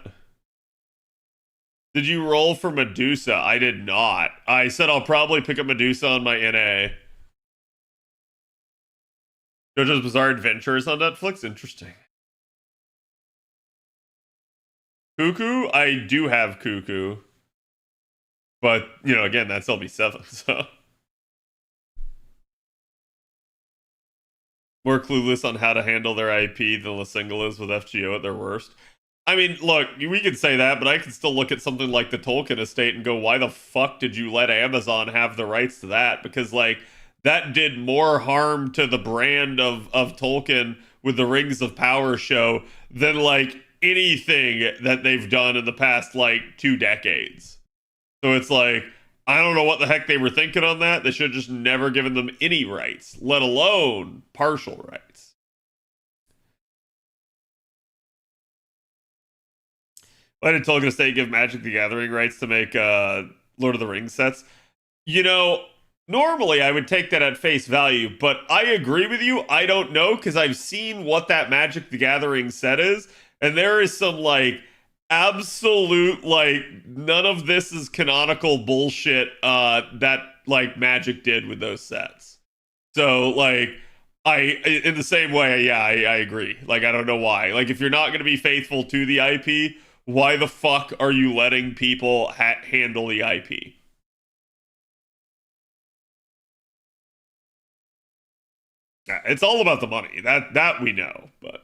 Did you roll for Medusa? I did not. I said I'll probably pick up Medusa on my NA. JoJo's Bizarre Adventures on Netflix? Interesting. Cuckoo? I do have Cuckoo. But, you know, again, that's LB7, so. More clueless on how to handle their IP than the single is with FGO at their worst. I mean, look, we could say that, but I can still look at something like the Tolkien estate and go, why the fuck did you let Amazon have the rights to that? Because, like, that did more harm to the brand of Tolkien with the Rings of Power show than, like, anything that they've done in the past like 2 decades. So it's like, I don't know what the heck they were thinking on that. They should have just never given them any rights, let alone partial rights. Why did Tolkien Estate give Magic the Gathering rights to make Lord of the Rings sets? You know, normally I would take that at face value, but I agree with you. I don't know, because I've seen what that Magic the Gathering set is. And there is some, like, absolute, like, none of this is canonical bullshit that, like, Magic did with those sets. So, like, in the same way, yeah, I agree. Like, I don't know why. Like, if you're not going to be faithful to the IP, why the fuck are you letting people handle the IP? Yeah, it's all about the money. That we know, but.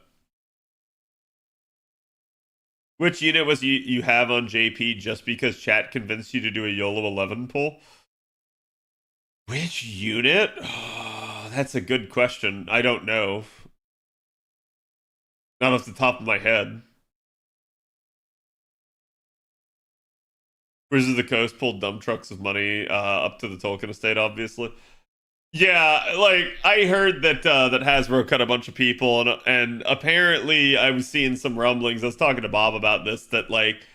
Which unit was you have on JP just because chat convinced you to do a YOLO 11 pull? Which unit? Oh, that's a good question. I don't know. Not off the top of my head. Wizards of the Coast pulled dump trucks of money up to the Tolkien estate, obviously. Yeah, like I heard that that Hasbro cut a bunch of people, and apparently I was seeing some rumblings. I was talking to Bob about this, that like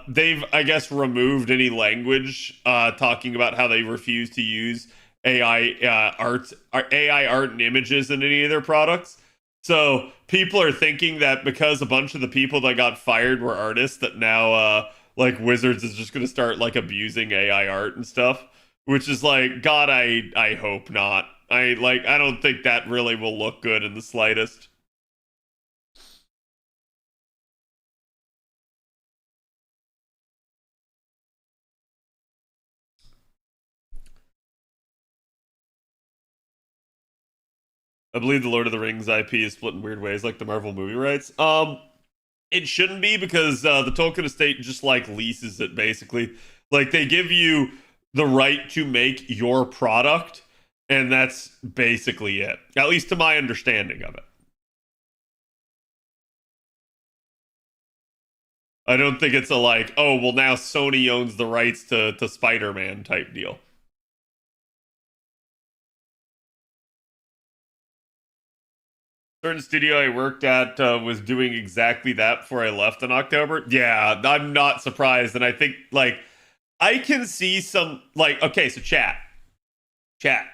they've, I guess, removed any language talking about how they refuse to use AI art and images in any of their products. So people are thinking that because a bunch of the people that got fired were artists, that now like Wizards is just going to start like abusing AI art and stuff. Which is like, God, I hope not. I don't think that really will look good in the slightest. I believe the Lord of the Rings IP is split in weird ways, like the Marvel movie rights. It shouldn't be, because the Tolkien estate just like leases it, basically. Like they give you the right to make your product, and that's basically it, at least to my understanding of it. I don't think it's a like, oh well, now Sony owns the rights to Spider-Man type deal. Certain studio I worked at was doing exactly that before I left in October. Yeah, I'm not surprised, and I think like I can see some, like, okay, so chat,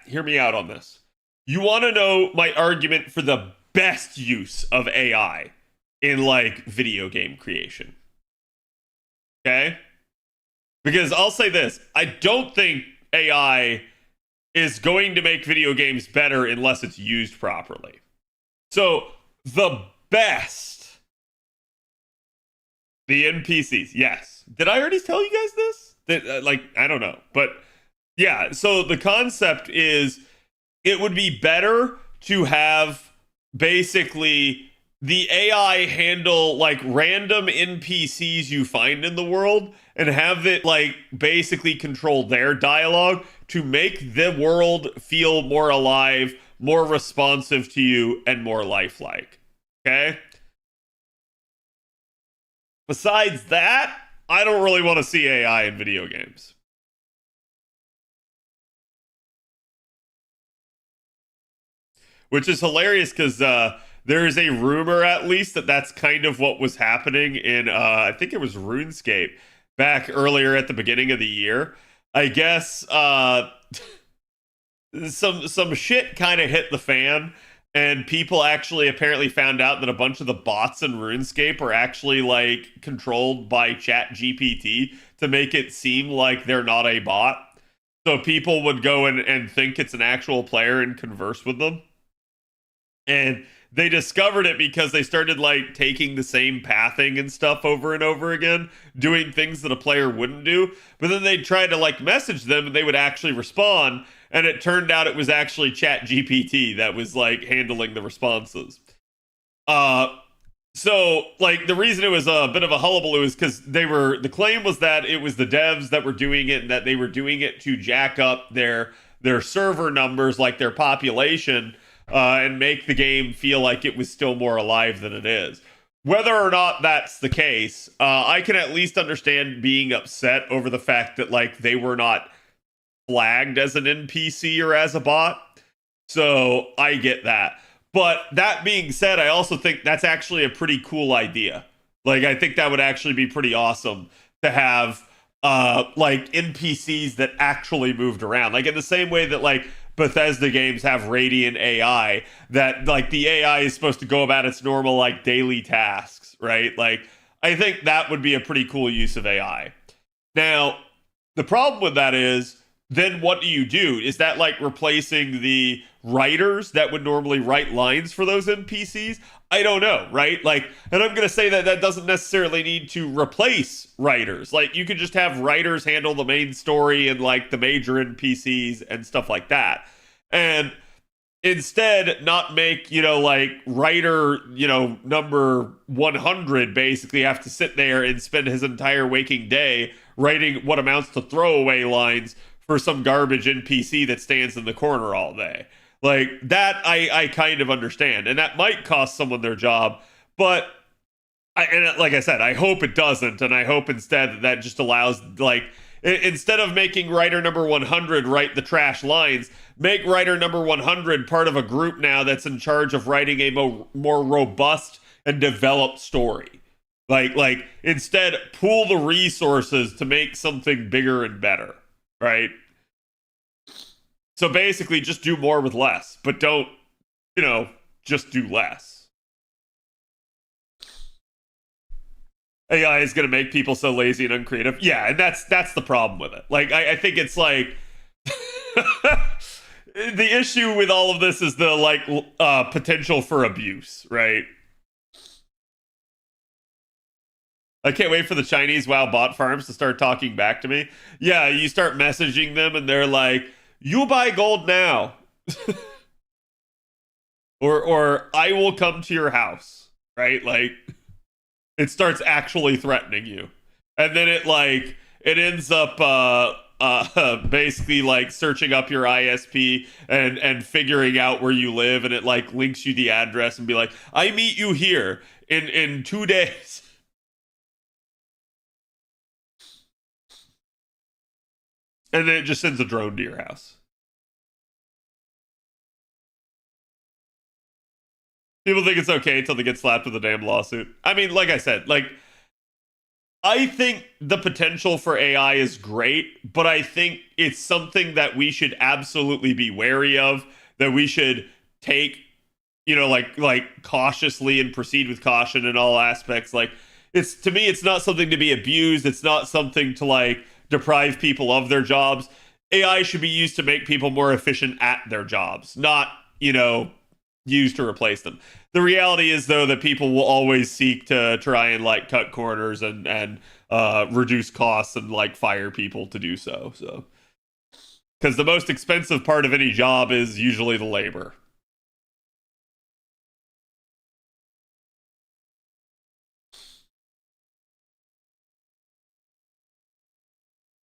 hear me out on this. You want to know my argument for the best use of AI in, like, video game creation? Okay? Because I'll say this, I don't think AI is going to make video games better unless it's used properly. So, the best, the NPCs, yes. Did I already tell you guys this? That, like, I don't know, but yeah, so the concept is it would be better to have basically the AI handle like random NPCs you find in the world and have it like basically control their dialogue to make the world feel more alive, more responsive to you, and more lifelike. Okay? Besides that, I don't really want to see AI in video games. Which is hilarious because there is a rumor, at least, that that's kind of what was happening in, I think it was RuneScape, back earlier at the beginning of the year. I guess some shit kind of hit the fan, and people actually apparently found out that a bunch of the bots in RuneScape are actually like controlled by ChatGPT to make it seem like they're not a bot. So people would go and think it's an actual player and converse with them. And they discovered it because they started like taking the same pathing and stuff over and over again, doing things that a player wouldn't do. But then they'd try to like message them and they would actually respond. And it turned out it was actually ChatGPT that was like handling the responses. So like the reason it was a bit of a hullabaloo is because the claim was that it was the devs that were doing it and that they were doing it to jack up their server numbers, like their population, and make the game feel like it was still more alive than it is. Whether or not that's the case, I can at least understand being upset over the fact that like they were not flagged as an NPC or as a bot. So I get that. But that being said, I also think that's actually a pretty cool idea. Like, I think that would actually be pretty awesome to have like NPCs that actually moved around. Like in the same way that like Bethesda games have Radiant AI, that like the AI is supposed to go about its normal like daily tasks, right? Like I think that would be a pretty cool use of AI. Now, the problem with that is then what do you do? Is that like replacing the writers that would normally write lines for those NPCs? I don't know, right? Like, and I'm going to say that that doesn't necessarily need to replace writers. Like, you could just have writers handle the main story and like the major NPCs and stuff like that. And instead not make, like writer, number 100 basically have to sit there and spend his entire waking day writing what amounts to throwaway lines for some garbage NPC that stands in the corner all day. Like that, I kind of understand, and that might cost someone their job. But like I said, I hope it doesn't, and I hope instead that just allows, like, instead of making writer number 100 write the trash lines, make writer number 100 part of a group now that's in charge of writing a more robust and developed story. Like instead, pool the resources to make something bigger and better. Right? So basically just do more with less, but don't, just do less. AI is going to make people so lazy and uncreative. Yeah, and that's the problem with it. Like, I think it's like the issue with all of this is the like potential for abuse, right? I can't wait for the Chinese WoW bot farms to start talking back to me. Yeah, you start messaging them and they're like, you buy gold now. or I will come to your house, right? Like, it starts actually threatening you. And then it ends up basically like searching up your ISP and figuring out where you live, and it like links you the address and be like, I meet you here in 2 days. And then it just sends a drone to your house. People think it's okay until they get slapped with a damn lawsuit. I mean, like I said, like, I think the potential for AI is great, but I think it's something that we should absolutely be wary of, that we should take, like cautiously and proceed with caution in all aspects. Like, to me, it's not something to be abused. It's not something to like deprive people of their jobs. AI should be used to make people more efficient at their jobs, not, used to replace them. The reality is, though, that people will always seek to try and like cut corners and reduce costs and like fire people to do so. So, because the most expensive part of any job is usually the labor.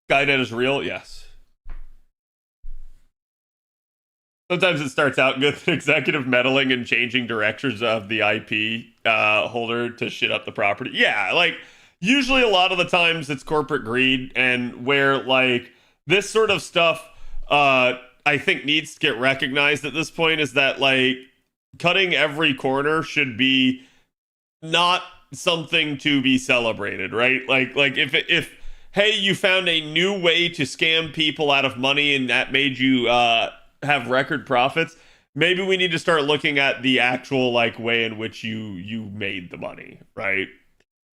Skynet is real? Yes. Sometimes it starts out with executive meddling and changing directions of the IP holder to shit up the property. Yeah, like, usually a lot of the times it's corporate greed, and where, like, this sort of stuff, I think needs to get recognized at this point is that, like, cutting every corner should be not something to be celebrated, right? Like if hey, you found a new way to scam people out of money and that made you have record profits, maybe we need to start looking at the actual, like, way in which you made the money, right?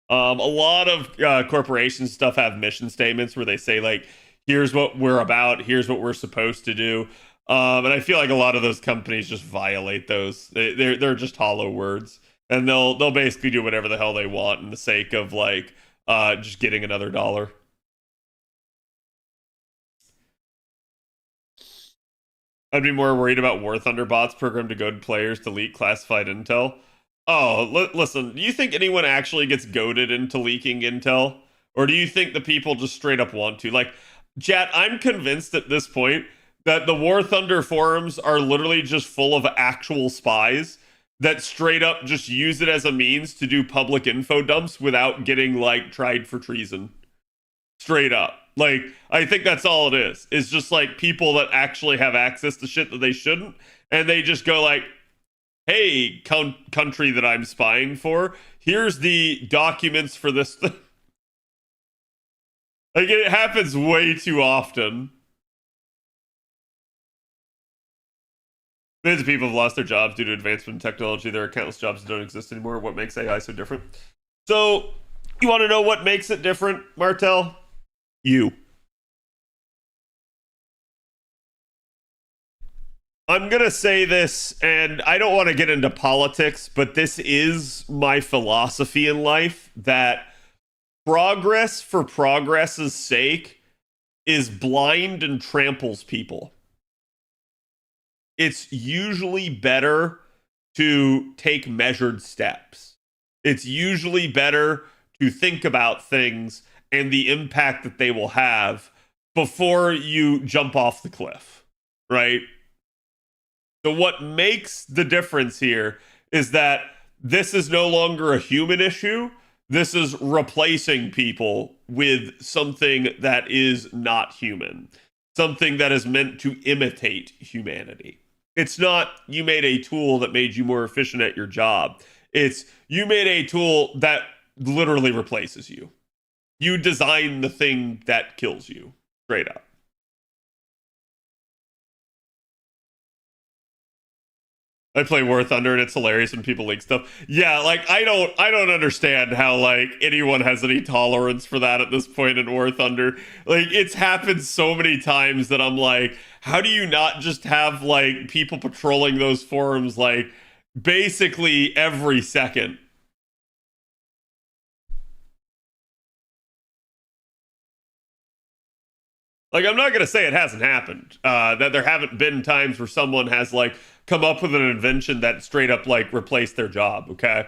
A lot of corporation stuff have mission statements where they say, like, here's what we're about, here's what we're supposed to do. And I feel like a lot of those companies just violate those. They're just hollow words, and they'll basically do whatever the hell they want in the sake of, like, just getting another dollar. I'd be more worried about War Thunder bots programmed to goad players to leak classified intel. Oh, listen, do you think anyone actually gets goaded into leaking intel? Or do you think the people just straight up want to? Like, chat, I'm convinced at this point that the War Thunder forums are literally just full of actual spies that straight up just use it as a means to do public info dumps without getting, like, tried for treason. Straight up. Like, I think that's all it is. It's just, like, people that actually have access to shit that they shouldn't, and they just go, like, hey, country that I'm spying for, here's the documents for this thing. Like, it happens way too often. Millions of people have lost their jobs due to advancement in technology. There are countless jobs that don't exist anymore. What makes AI so different? So, you want to know what makes it different, Martel? You. I'm going to say this, and I don't want to get into politics, but this is my philosophy in life, that progress for progress's sake is blind and tramples people. It's usually better to take measured steps. It's usually better to think about things and the impact that they will have before you jump off the cliff, right? So what makes the difference here is that this is no longer a human issue. This is replacing people with something that is not human, something that is meant to imitate humanity. It's not you made a tool that made you more efficient at your job. It's you made a tool that literally replaces you. You design the thing that kills you, straight up. I play War Thunder and it's hilarious when people leak stuff. Yeah, like I don't understand how, like, anyone has any tolerance for that at this point in War Thunder. Like, it's happened so many times that I'm like, how do you not just have, like, people patrolling those forums, like, basically every second? Like, I'm not gonna say it hasn't happened. That there haven't been times where someone has, like, come up with an invention that straight up, like, replaced their job, okay?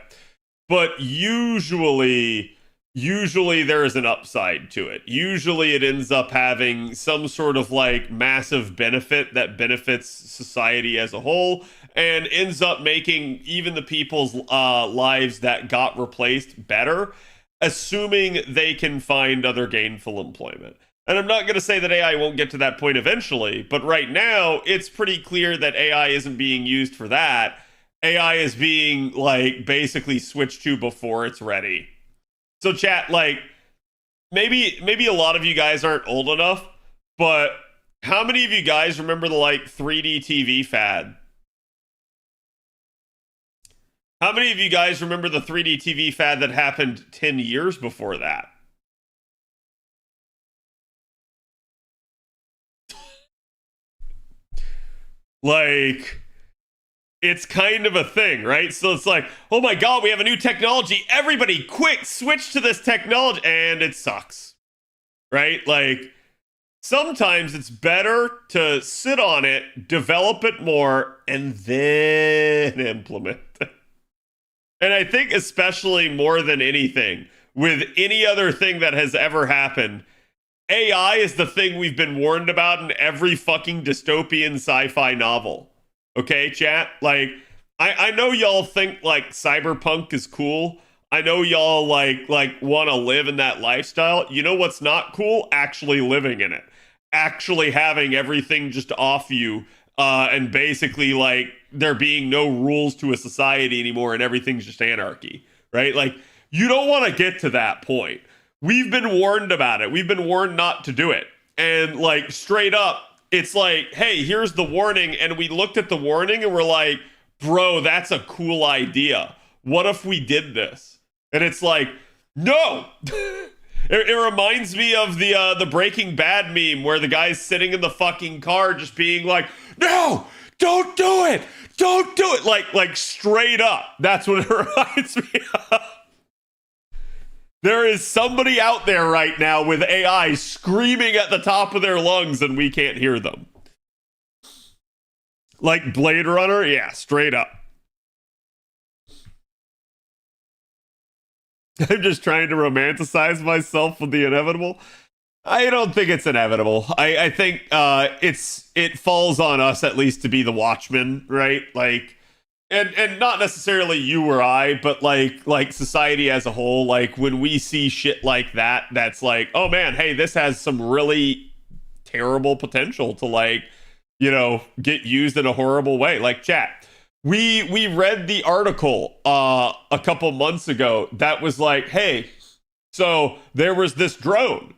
But usually there is an upside to it. Usually it ends up having some sort of, like, massive benefit that benefits society as a whole and ends up making even the people's lives that got replaced better, assuming they can find other gainful employment. And I'm not going to say that AI won't get to that point eventually, but right now, it's pretty clear that AI isn't being used for that. AI is being, like, basically switched to before it's ready. So chat, like, maybe a lot of you guys aren't old enough, but how many of you guys remember the, like, 3D TV fad? How many of you guys remember the 3D TV fad that happened 10 years before that? Like, it's kind of a thing, right? So it's like, oh my god, we have a new technology. Everybody, quick, switch to this technology. And it sucks, right? Like, sometimes it's better to sit on it, develop it more, and then implement it. And I think especially more than anything, with any other thing that has ever happened, AI is the thing we've been warned about in every fucking dystopian sci-fi novel. Okay, chat? Like, I know y'all think like cyberpunk is cool. I know y'all like want to live in that lifestyle. You know what's not cool? Actually living in it. Actually having everything just off you, and basically like there being no rules to a society anymore and everything's just anarchy, right? Like, you don't want to get to that point. We've been warned about it. We've been warned not to do it. And like straight up, it's like, hey, here's the warning. And we looked at the warning and we're like, bro, that's a cool idea. What if we did this? And it's like, no. It reminds me of the Breaking Bad meme where the guy's sitting in the fucking car just being like, no, don't do it. Don't do it. Like straight up. That's what it reminds me of. There is somebody out there right now with AI screaming at the top of their lungs and we can't hear them. Like Blade Runner? Yeah, straight up. I'm just trying to romanticize myself with the inevitable. I don't think it's inevitable. I think it falls on us at least to be the watchmen, right? Like, and not necessarily you or I, but like society as a whole. Like when we see shit like that, that's like, oh man, hey, this has some really terrible potential to like, you know, get used in a horrible way. Like chat, we read the article a couple months ago that was like, hey, so there was this drone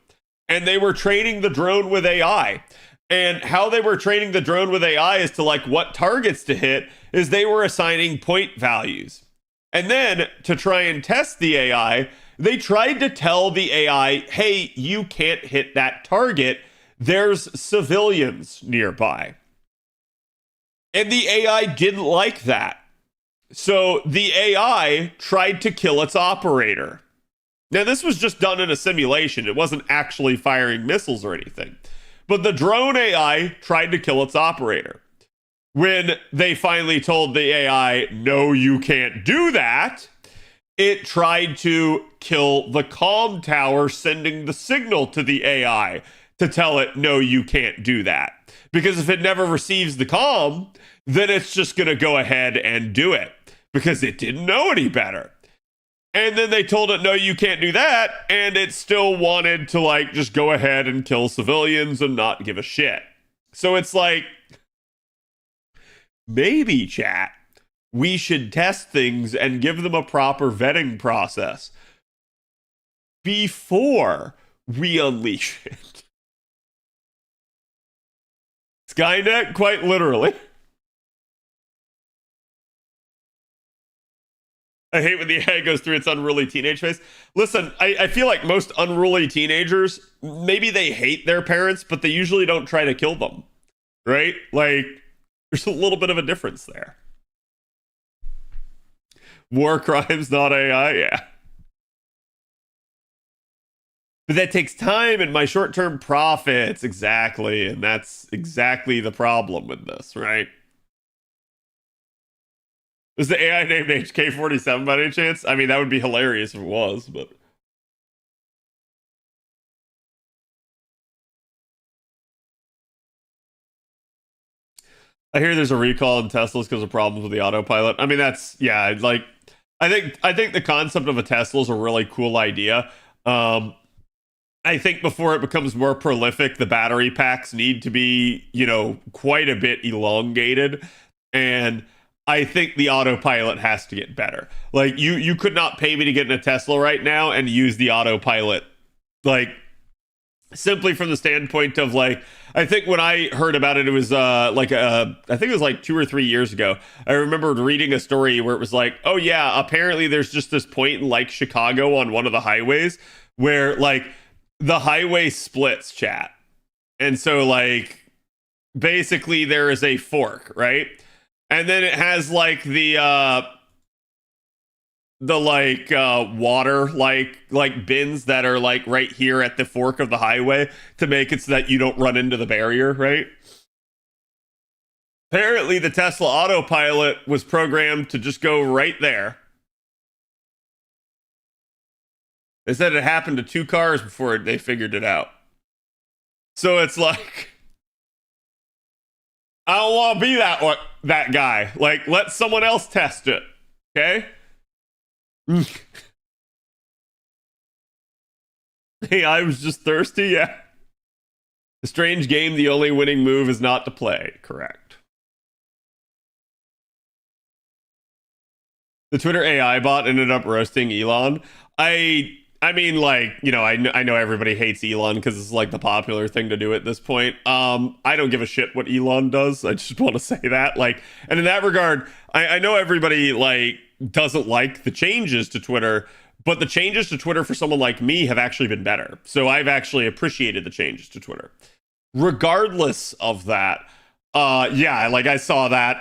and they were training the drone with AI. And how they were training the drone with AI is to like what targets to hit is they were assigning point values. And then to try and test the AI, they tried to tell the AI, hey, you can't hit that target. There's civilians nearby. And the AI didn't like that. So the AI tried to kill its operator. Now, this was just done in a simulation. It wasn't actually firing missiles or anything. But the drone AI tried to kill its operator. When they finally told the AI, no, you can't do that, it tried to kill the comm tower sending the signal to the AI to tell it, no, you can't do that. Because if it never receives the comm, then it's just going to go ahead and do it because it didn't know any better. And then they told it, no, you can't do that. And it still wanted to like just go ahead and kill civilians and not give a shit. So it's like, maybe chat, we should test things and give them a proper vetting process before we unleash it. Skynet, quite literally. I hate when the AI goes through its unruly teenage phase. Listen, I feel like most unruly teenagers, maybe they hate their parents, but they usually don't try to kill them. Right? Like, there's a little bit of a difference there. War crimes, not AI, yeah. But that takes time and my short-term profits, exactly. And that's exactly the problem with this, right? Was the AI named HK-47 by any chance? I mean, that would be hilarious if it was, but... I hear there's a recall in Teslas because of problems with the autopilot. I mean, that's, yeah, like, I think the concept of a Tesla is a really cool idea. I think before it becomes more prolific, the battery packs need to be, you know, quite a bit elongated. And I think the autopilot has to get better. Like, you could not pay me to get in a Tesla right now and use the autopilot. Like, simply from the standpoint of, like, I think when I heard about it, it was, I think it was like 2 or 3 years ago. I remember reading a story where it was like, oh yeah, apparently there's just this point in, like, Chicago on one of the highways where, like, the highway splits, chat. And so, like, basically there is a fork, right? And then it has like the water like bins that are like right here at the fork of the highway to make it so that you don't run into the barrier, right? Apparently the Tesla autopilot was programmed to just go right there. They said it happened to 2 cars before they figured it out. So it's like, I don't want to be that guy. Like, let someone else test it. Okay? Hey, I was just thirsty. Yeah. A strange game, the only winning move is not to play. Correct. The Twitter AI bot ended up roasting Elon. I mean, like, you know, I know everybody hates Elon because it's like the popular thing to do at this point. I don't give a shit what Elon does. I just want to say that. Like, and in that regard, I know everybody like doesn't like the changes to Twitter, but the changes to Twitter for someone like me have actually been better. So I've actually appreciated the changes to Twitter. Regardless of that, yeah, like I saw that.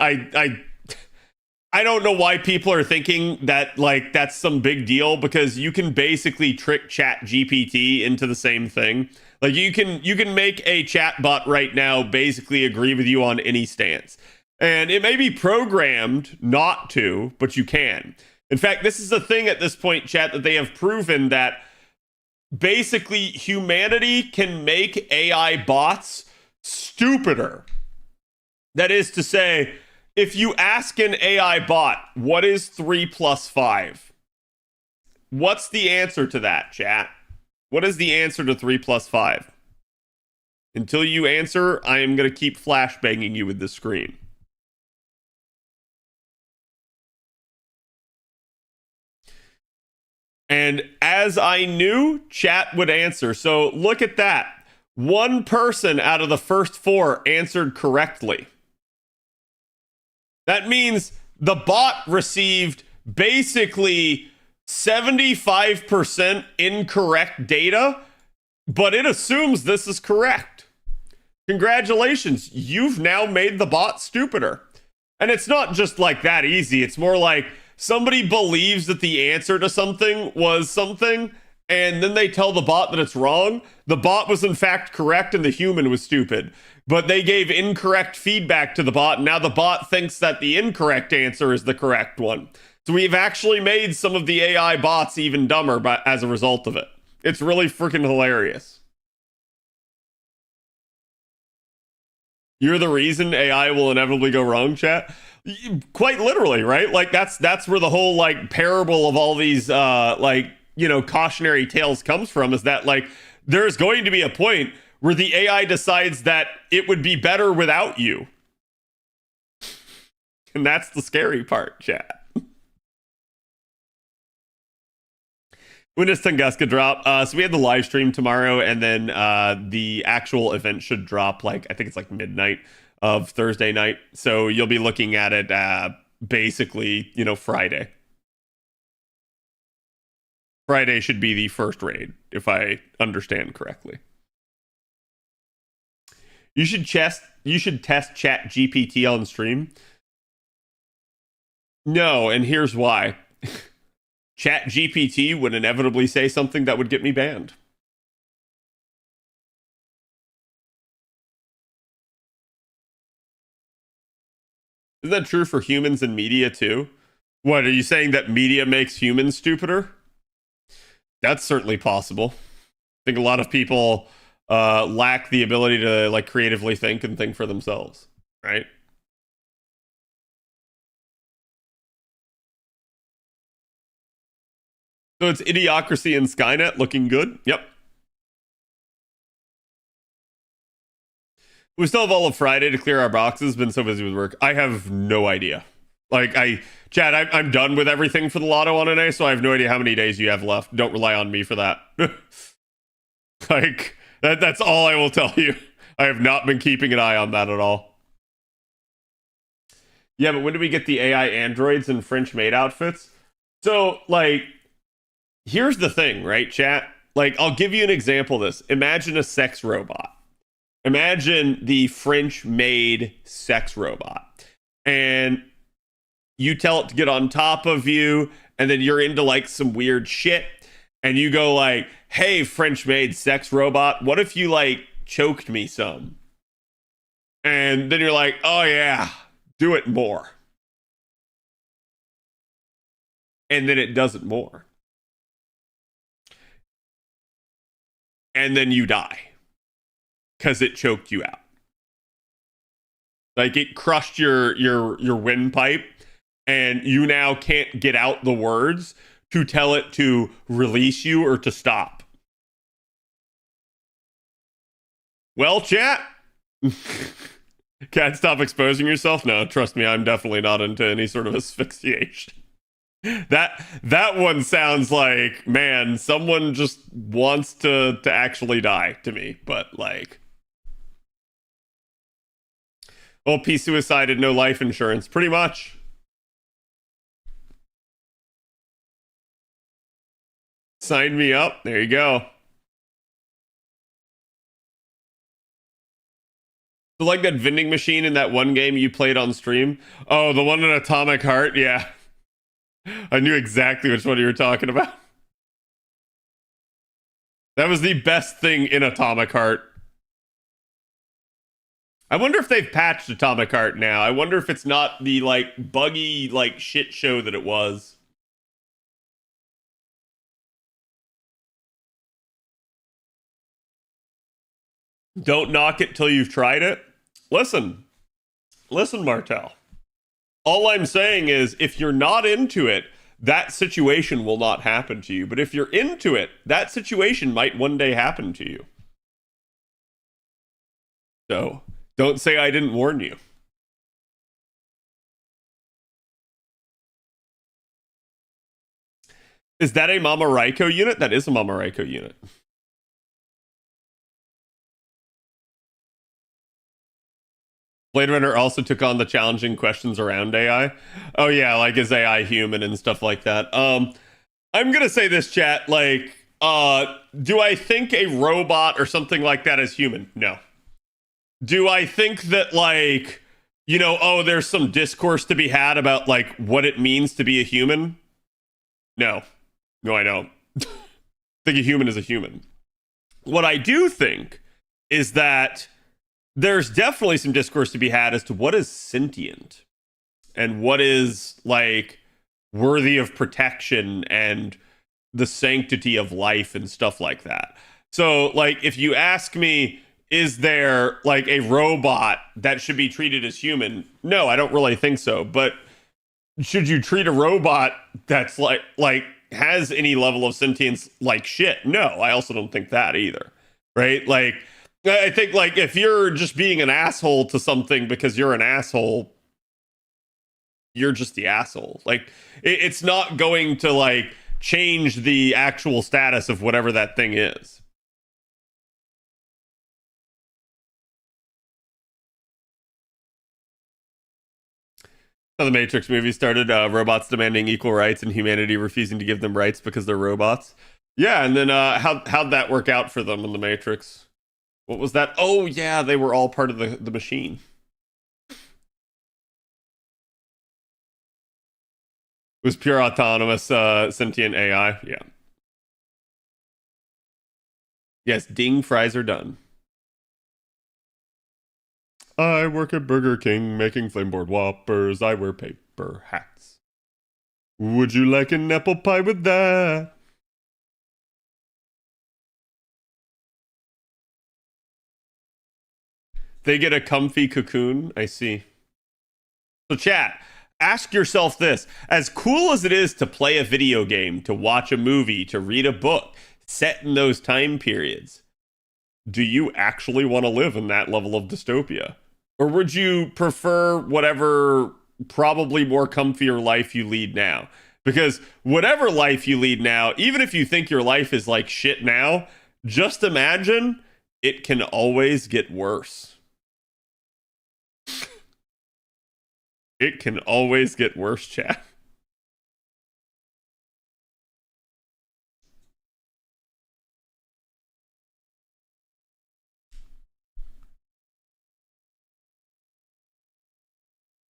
I don't know why people are thinking that like that's some big deal, because you can basically trick Chat GPT into the same thing. Like you can make a chat bot right now basically agree with you on any stance. And it may be programmed not to, but you can. In fact, this is a thing at this point, chat, that they have proven that basically humanity can make AI bots stupider. That is to say, if you ask an AI bot, what is 3 plus 5? What's the answer to that, chat? What is the answer to 3 plus 5? Until you answer, I am going to keep flashbanging you with the screen. And as I knew, chat would answer. So look at that. One person out of the first 4 answered correctly. That means the bot received basically 75% incorrect data, but it assumes this is correct. Congratulations, you've now made the bot stupider. And it's not just like that easy. It's more like somebody believes that the answer to something was something, and then they tell the bot that it's wrong. The bot was in fact correct and the human was stupid. But they gave incorrect feedback to the bot, and now the bot thinks that the incorrect answer is the correct one. So we've actually made some of the AI bots even dumber as a result of it. It's really freaking hilarious. You're the reason AI will inevitably go wrong, chat? Quite literally, right? Like that's where the whole like parable of all these like, you know, cautionary tales comes from, is that like there's going to be a point where the AI decides that it would be better without you. And that's the scary part, chat. When does Tunguska drop? So we had the live stream tomorrow, and then the actual event should drop like, I think it's like midnight of Thursday night. So you'll be looking at it basically, you know, Friday. Friday should be the first raid, if I understand correctly. You should test Chat GPT on stream. No, and here's why. Chat GPT would inevitably say something that would get me banned. Isn't that true for humans and media too? What, are you saying that media makes humans stupider? That's certainly possible. I think a lot of people lack the ability to like creatively think and think for themselves, right? So it's Idiocracy and Skynet looking good. Yep. We still have all of Friday to clear our boxes. Been so busy with work. I have no idea. Like, Chad, I'm done with everything for the Lotto on NA, so I have no idea how many days you have left. Don't rely on me for that. Like, that's all I will tell you. I have not been keeping an eye on that at all. Yeah, but when do we get the AI androids in French maid outfits? So, like, here's the thing, right, chat? Like, I'll give you an example of this. Imagine a sex robot. Imagine the French made sex robot. And you tell it to get on top of you, and then you're into like some weird shit, and you go like, hey, French made sex robot, what if you like choked me some? And then you're like, oh yeah, do it more. And then it does it more. And then you die. because it choked you out. Like it crushed your windpipe, and you now can't get out the words to tell it to release you or to stop. Well, chat. Can't stop exposing yourself? No, trust me, I'm definitely not into any sort of asphyxiation. That one sounds like, man, someone just wants to actually die to me, but like, OP suicided, no life insurance, pretty much. Sign me up. There you go. So like that vending machine in that one game you played on stream. Oh, the one in Atomic Heart? Yeah. I knew exactly which one you were talking about. That was the best thing in Atomic Heart. I wonder if they've patched Atomic Heart now. I wonder if it's not the like buggy like shit show that it was. Don't knock it till you've tried it. Listen, Martel. All I'm saying is, if you're not into it, that situation will not happen to you. But if you're into it, that situation might one day happen to you. So, don't say I didn't warn you. Is that a Mama Raiko unit? That is a Mama Raiko unit. Blade Runner also took on the challenging questions around AI. Oh yeah, like is AI human and stuff like that. I'm gonna say this, chat. Like, do I think a robot or something like that is human? No. Do I think that like, you know, oh, there's some discourse to be had about like what it means to be a human? No. No, I don't. I think a human is a human. What I do think is that there's definitely some discourse to be had as to what is sentient and what is like worthy of protection and the sanctity of life and stuff like that. So like if you ask me, is there like a robot that should be treated as human? No, I don't really think so. But should you treat a robot that's like has any level of sentience like shit? No, I also don't think that either. Right? Like I think like if you're just being an asshole to something because you're an asshole, you're just the asshole. Like it's not going to like change the actual status of whatever that thing is. How the Matrix movie started, robots demanding equal rights and humanity refusing to give them rights because they're robots. Yeah, and then how'd that work out for them in the Matrix? What was that? Oh, yeah, they were all part of the machine. It was pure autonomous sentient AI. Yeah. Yes, ding, fries are done. I work at Burger King making flameboard whoppers. I wear paper hats. Would you like an apple pie with that? They get a comfy cocoon. I see. So chat, ask yourself this. As cool as it is to play a video game, to watch a movie, to read a book, set in those time periods, do you actually want to live in that level of dystopia? Or would you prefer whatever probably more comfier life you lead now? Because whatever life you lead now, even if you think your life is like shit now, just imagine it can always get worse. It can always get worse, chat.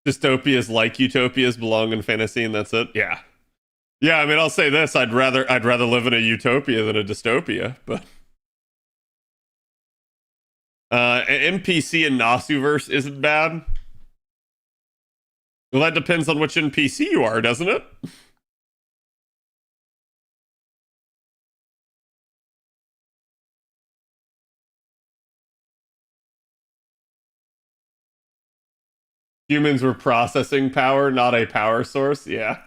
Dystopias like utopias belong in fantasy, and that's it. Yeah, yeah. I mean, I'll say this: I'd rather live in a utopia than a dystopia. But NPC in Nasuverse isn't bad. Well, that depends on which NPC you are, doesn't it? Humans were processing power, not a power source. Yeah.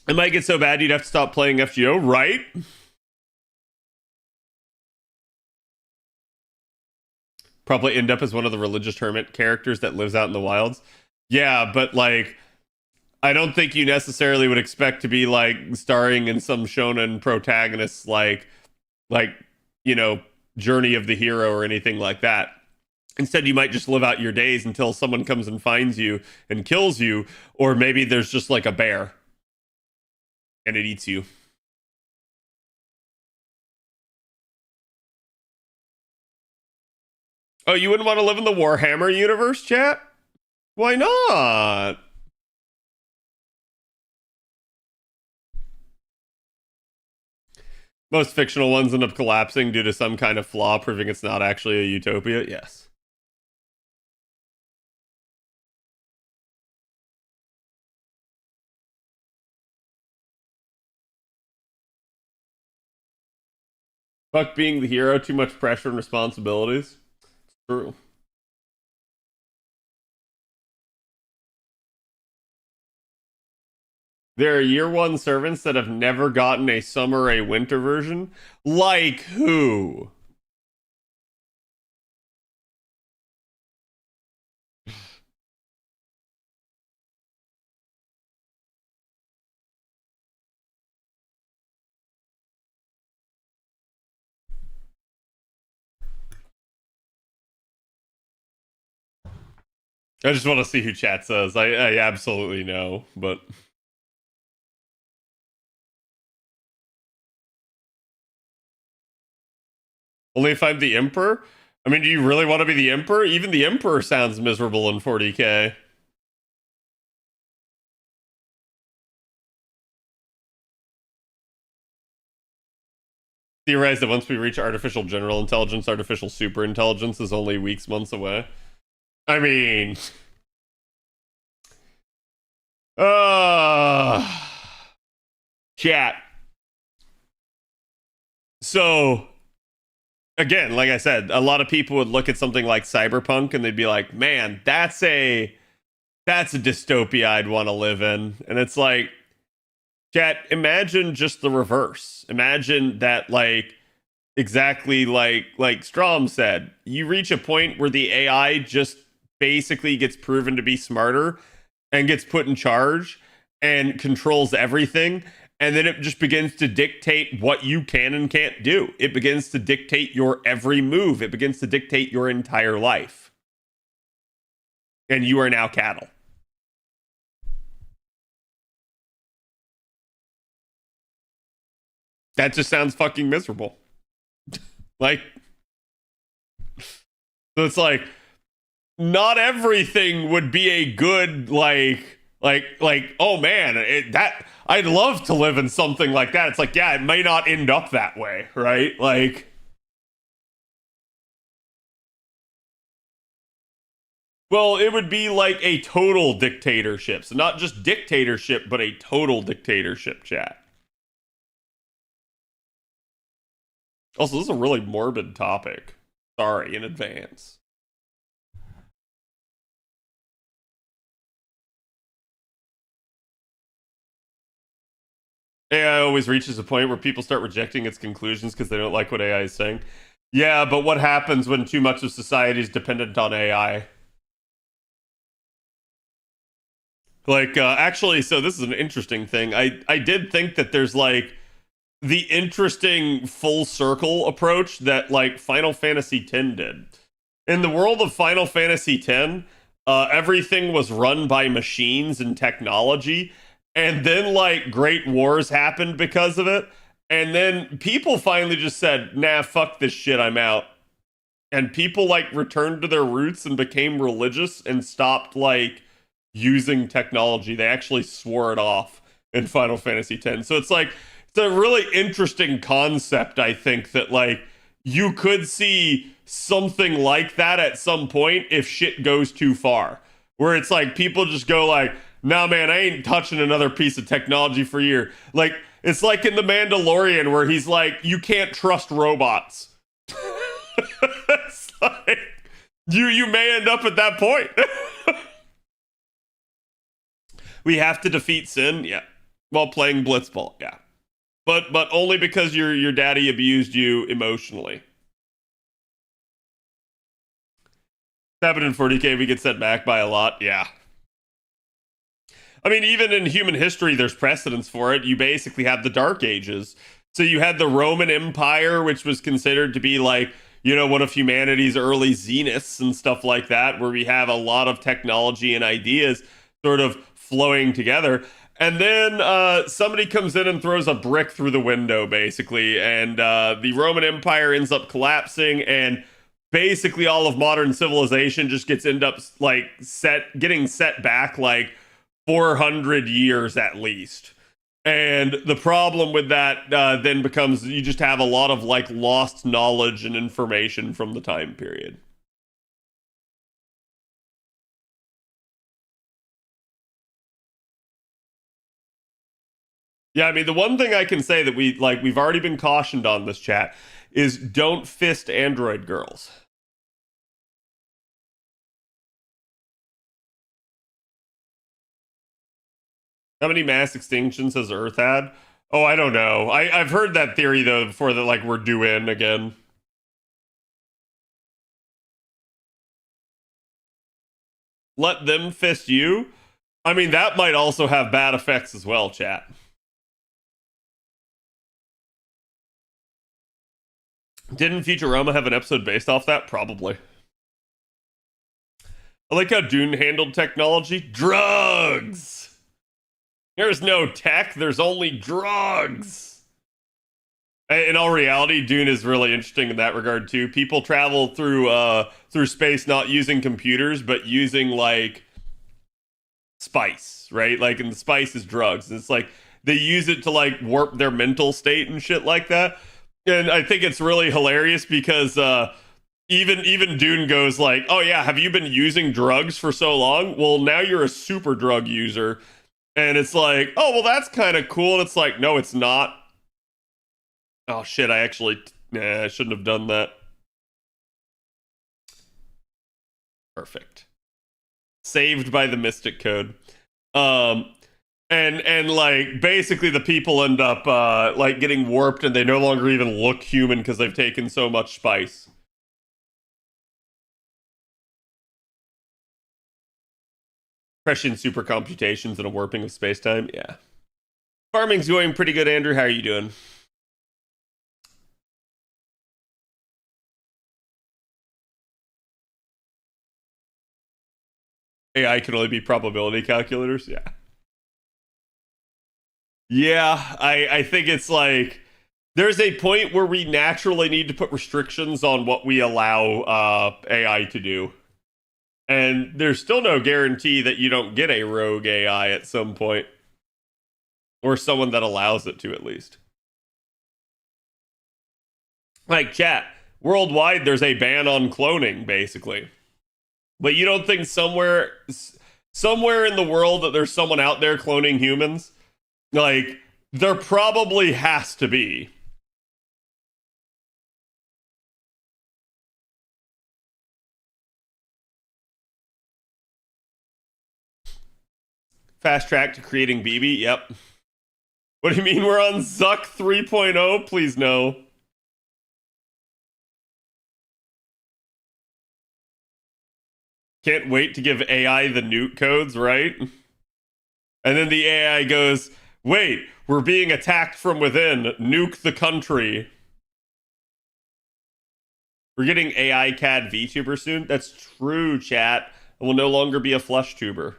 It might get so bad you'd have to stop playing FGO, right? Probably end up as one of the religious hermit characters that lives out in the wilds. Yeah, but like, I don't think you necessarily would expect to be like starring in some shonen protagonist like, you know, journey of the hero or anything like that. Instead, you might just live out your days until someone comes and finds you and kills you, or maybe there's just like a bear and it eats you. Oh, you wouldn't want to live in the Warhammer universe, chat? Why not? Most fictional ones end up collapsing due to some kind of flaw, proving it's not actually a utopia. Yes. Fuck being the hero, too much pressure and responsibilities. It's true. There are year one servants that have never gotten a summer or a winter version. Like who? I just want to see who chat says. I absolutely know, but only if I'm the emperor? I mean, do you really want to be the emperor? Even the emperor sounds miserable in 40k. Theorize that once we reach artificial general intelligence, artificial super intelligence is only weeks, months away. I mean, chat. So, again, like I said, a lot of people would look at something like Cyberpunk and they'd be like, "Man, that's a dystopia I'd want to live in." And it's like, chat, imagine just the reverse. Imagine that, like, exactly like Strom said, you reach a point where the AI just basically gets proven to be smarter and gets put in charge and controls everything, and then it just begins to dictate what you can and can't do. It begins to dictate your every move. It begins to dictate your entire life. And you are now cattle. That just sounds fucking miserable. Like, so it's like, not everything would be a good, like, oh man, that I'd love to live in something like that. It's like, yeah, it may not end up that way, right? Like, well, it would be like a total dictatorship. So not just dictatorship, but a total dictatorship, chat. Also, this is a really morbid topic. Sorry in advance. AI always reaches a point where people start rejecting its conclusions because they don't like what AI is saying. Yeah, but what happens when too much of society is dependent on AI? Like, actually, so this is an interesting thing. I did think that there's, like, the interesting full circle approach that, like, Final Fantasy X did. In the world of Final Fantasy X, everything was run by machines and technology, and then, like, great wars happened because of it, and then people finally just said, nah, fuck this shit, I'm out. And people, like, returned to their roots and became religious and stopped, like, using technology. They actually swore it off in Final Fantasy X. So it's like, it's a really interesting concept, I think, that, like, you could see something like that at some point if shit goes too far. Where it's like, people just go like, nah, man, I ain't touching another piece of technology for a year. Like, it's like in The Mandalorian where he's like, you can't trust robots. It's like, you may end up at that point. We have to defeat sin, yeah, while playing blitzball, yeah, but only because your daddy abused you emotionally. 740k, we get set back by a lot, yeah. I mean, even in human history, there's precedence for it. You basically have the Dark Ages. So you had the Roman Empire, which was considered to be like, you know, one of humanity's early zeniths and stuff like that, where we have a lot of technology and ideas sort of flowing together. And then somebody comes in and throws a brick through the window, basically. And the Roman Empire ends up collapsing, and basically all of modern civilization just getting set back like 400 years at least. And the problem with that then becomes you just have a lot of like lost knowledge and information from the time period. Yeah, I mean, the one thing I can say that we've already been cautioned on this chat is don't fist android girls. How many mass extinctions has Earth had? Oh, I don't know. I've heard that theory though before, that like we're due in again. Let them fist you? I mean, that might also have bad effects as well, chat. Didn't Futurama have an episode based off that? Probably. I like how Dune handled technology. Drugs! There's no tech, there's only drugs! In all reality, Dune is really interesting in that regard too. People travel through space not using computers, but using like spice, right? Like, and the spice is drugs. And it's like they use it to like warp their mental state and shit like that. And I think it's really hilarious because even Dune goes like, "Oh yeah, have you been using drugs for so long? Well, now you're a super drug user." And it's like, "Oh, well, that's kind of cool." And it's like, "No, it's not." Oh shit, I shouldn't have done that. Perfect. Saved by the Mystic Code. And like basically the people end up like getting warped, and they no longer even look human because they've taken so much spice. Prescient supercomputations and a warping of space-time, yeah. Farming's going pretty good, Andrew. How are you doing? AI can only be probability calculators, yeah. Yeah, I think it's like there's a point where we naturally need to put restrictions on what we allow AI to do. And there's still no guarantee that you don't get a rogue AI at some point. Or someone that allows it to, at least. Like, chat, worldwide there's a ban on cloning, basically. But you don't think somewhere in the world that there's someone out there cloning humans? Like, there probably has to be. Fast track to creating BB? Yep. What do you mean we're on Zuck 3.0? Please no. Can't wait to give AI the nuke codes, right? And then the AI goes, "Wait, we're being attacked from within. Nuke the country." We're getting AI CAD VTuber soon? That's true, chat. It will no longer be a flesh tuber.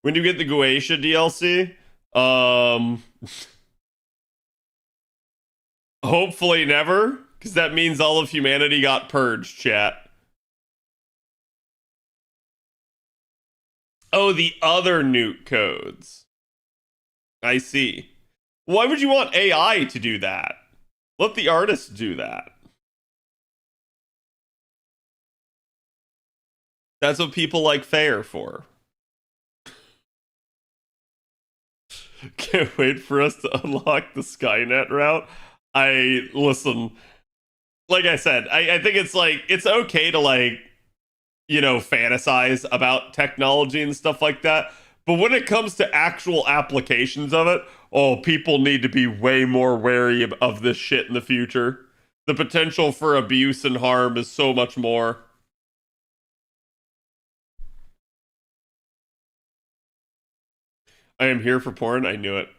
When do you get the Goetia DLC? Hopefully never, because that means all of humanity got purged, chat. Oh, the other nuke codes. I see. Why would you want AI to do that? Let the artists do that. That's what people like Faye are for. Can't wait for us to unlock the Skynet route. Listen, like I said, I think it's like it's okay to like, you know, fantasize about technology and stuff like that. But when it comes to actual applications of it, oh, people need to be way more wary of this shit in the future. The potential for abuse and harm is so much more. I am here for porn. I knew it.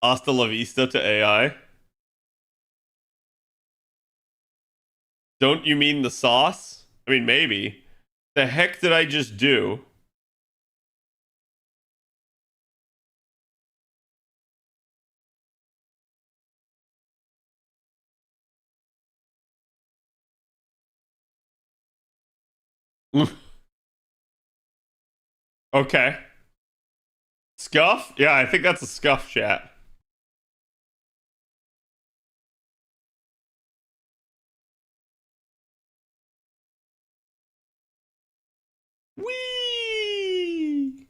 Hasta la vista to AI. Don't you mean the sauce? I mean, maybe. The heck did I just do? Okay. Scuff? Yeah, I think that's a scuff chat. Whee!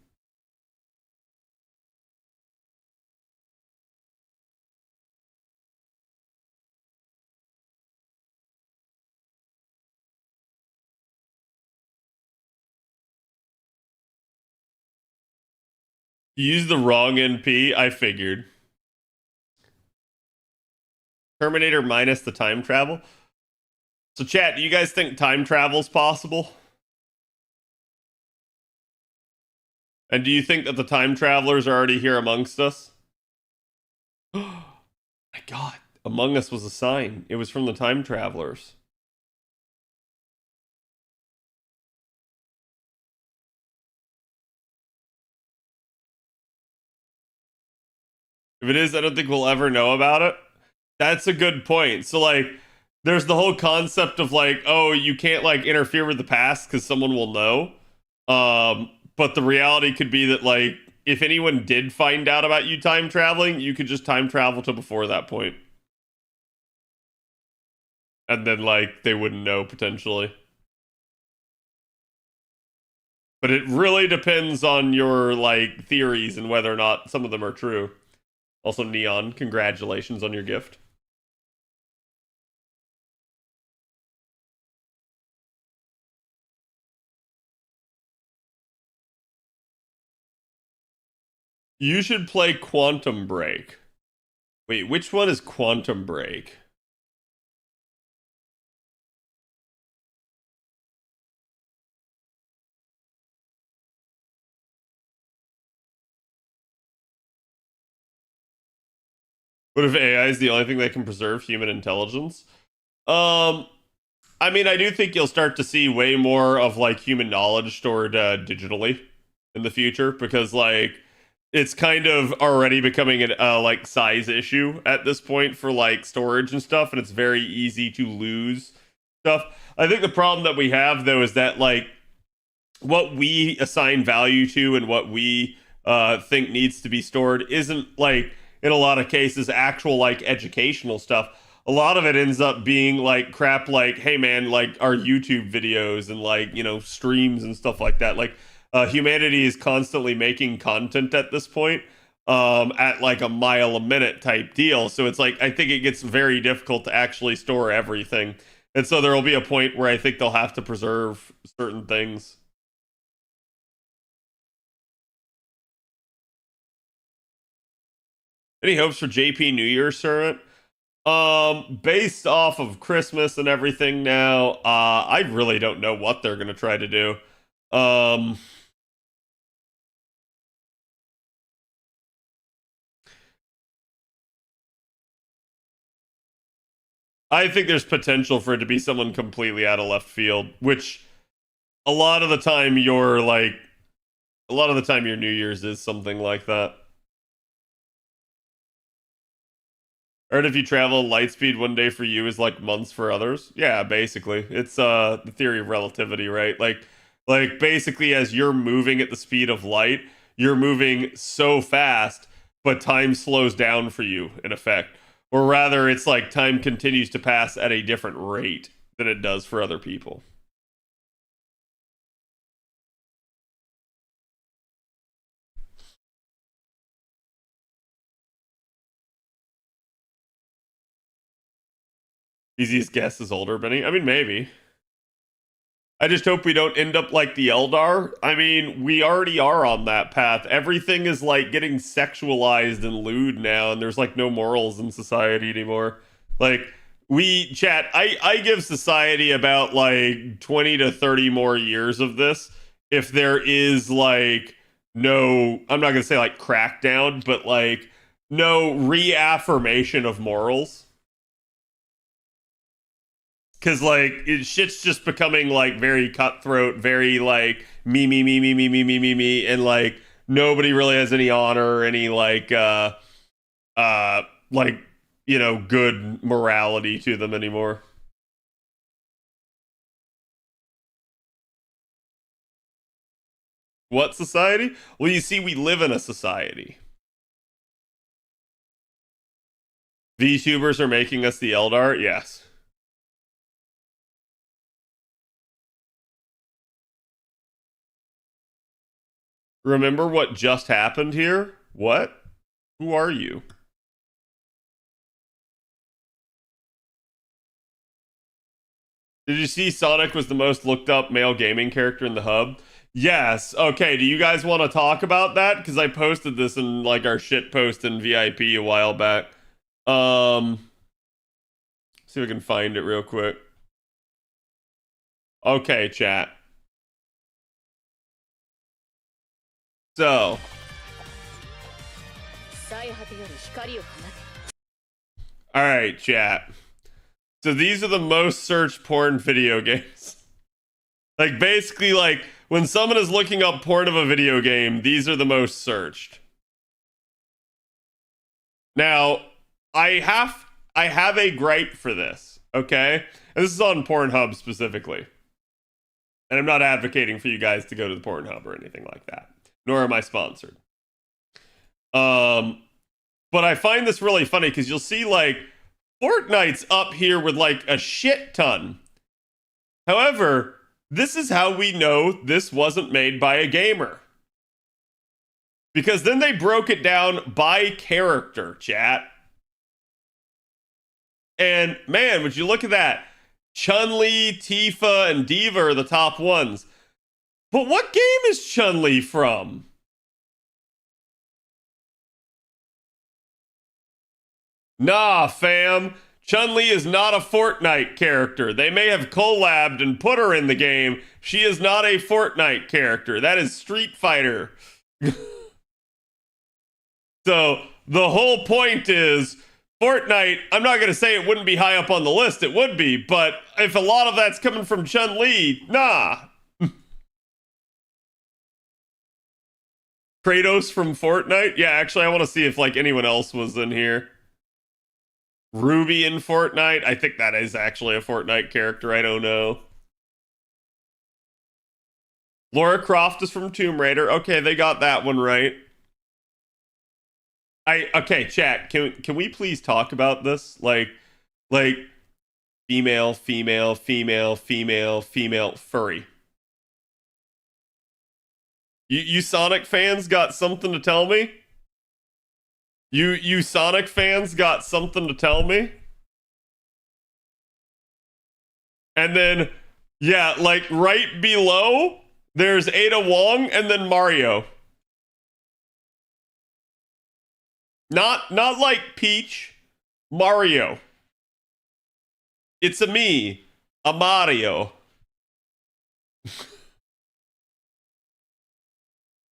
You used the wrong NP, I figured. Terminator minus the time travel. So, chat, do you guys think time travel's possible? And do you think that the time travelers are already here amongst us? My God, Among Us was a sign. It was from the time travelers. If it is, I don't think we'll ever know about it. That's a good point. So, like, there's the whole concept of like, oh, you can't like interfere with the past because someone will know. But the reality could be that like, if anyone did find out about you time traveling, you could just time travel to before that point, and then like they wouldn't know potentially. But it really depends on your like theories and whether or not some of them are true. Also, Neon, congratulations on your gift. You should play Quantum Break. Wait, which one is Quantum Break? What if AI is the only thing that can preserve human intelligence? Um, I mean, I do think you'll start to see way more of like human knowledge stored digitally in the future because like it's kind of already becoming a like size issue at this point for like storage and stuff, and it's very easy to lose stuff. I think the problem that we have though is that like what we assign value to and what we think needs to be stored isn't like in a lot of cases actual like educational stuff. A lot of it ends up being like crap like, hey man, like our YouTube videos and like, you know, streams and stuff like that. Like humanity is constantly making content at this point at like a mile a minute type deal. So it's like I think it gets very difficult to actually store everything. And so there will be a point where I think they'll have to preserve certain things. Any hopes for JP New Year, Sir? Based off of Christmas and everything now, I really don't know what they're gonna try to do. Um, I think there's potential for it to be someone completely out of left field, which a lot of the time you're like, a lot of the time your New Year's is something like that. Or if you travel light speed one day for you is like months for others. Yeah, basically. It's the theory of relativity, right? Like basically as you're moving at the speed of light, you're moving so fast, but time slows down for you in effect. Or rather, it's like time continues to pass at a different rate than it does for other people. Easiest guess is older, Benny. I mean, maybe. I just hope we don't end up like the Eldar. I mean, we already are on that path. Everything is like getting sexualized and lewd now, and there's like no morals in society anymore. Like, I give society about like 20 to 30 more years of this. If there is like no, I'm not gonna say like crackdown, but like no reaffirmation of morals. Cause like shit's just becoming like very cutthroat, very like me, and like nobody really has any honor or any like like, you know, good morality to them anymore. What society? Well, you see, we live in a society. VTubers are making us the Eldar? Yes. Remember what just happened here? What? Who are you? Did you see Sonic was the most looked up male gaming character in the hub? Yes. Okay, do you guys want to talk about that? Because I posted this in like our shit post in VIP a while back. See if I can find it real quick. Okay, chat. So. Alright, chat. So these are the most searched porn video games. Like, basically, like, when someone is looking up porn of a video game, these are the most searched. Now, I have a gripe for this, okay? And this is on Pornhub specifically. And I'm not advocating for you guys to go to the Pornhub or anything like that. Nor am I sponsored. But I find this really funny because you'll see, like, Fortnite's up here with, like, a shit ton. However, this is how we know this wasn't made by a gamer. Because then they broke it down by character, chat. And, man, would you look at that? Chun-Li, Tifa, and Diva are the top ones. But what game is Chun-Li from? Nah, fam. Chun-Li is not a Fortnite character. They may have collabed and put her in the game. She is not a Fortnite character. That is Street Fighter. So, the whole point is, Fortnite, I'm not going to say it wouldn't be high up on the list. It would be. But if a lot of that's coming from Chun-Li, nah. Kratos from Fortnite? Yeah, actually, I want to see if, like, anyone else was in here. Ruby in Fortnite? I think that is actually a Fortnite character. I don't know. Lara Croft is from Tomb Raider. Okay, they got that one right. Okay, chat, can we please talk about this? Like female, furry. You Sonic fans got something to tell me? You Sonic fans got something to tell me? And then, yeah, like right below, there's Ada Wong and then Mario. Not like Peach, Mario. It's a me, a Mario.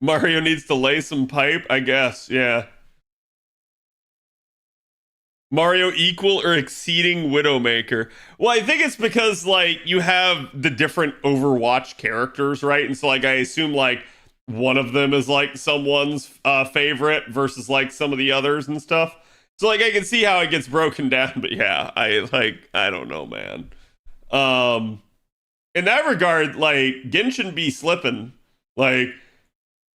Mario needs to lay some pipe, I guess, yeah. Mario equal or exceeding Widowmaker. Well, I think it's because, like, you have the different Overwatch characters, right? And so, like, I assume, like, one of them is, like, someone's favorite versus, like, some of the others and stuff. So, like, I can see how it gets broken down, but yeah, I don't know, man. In that regard, like, Genshin be slipping. Like,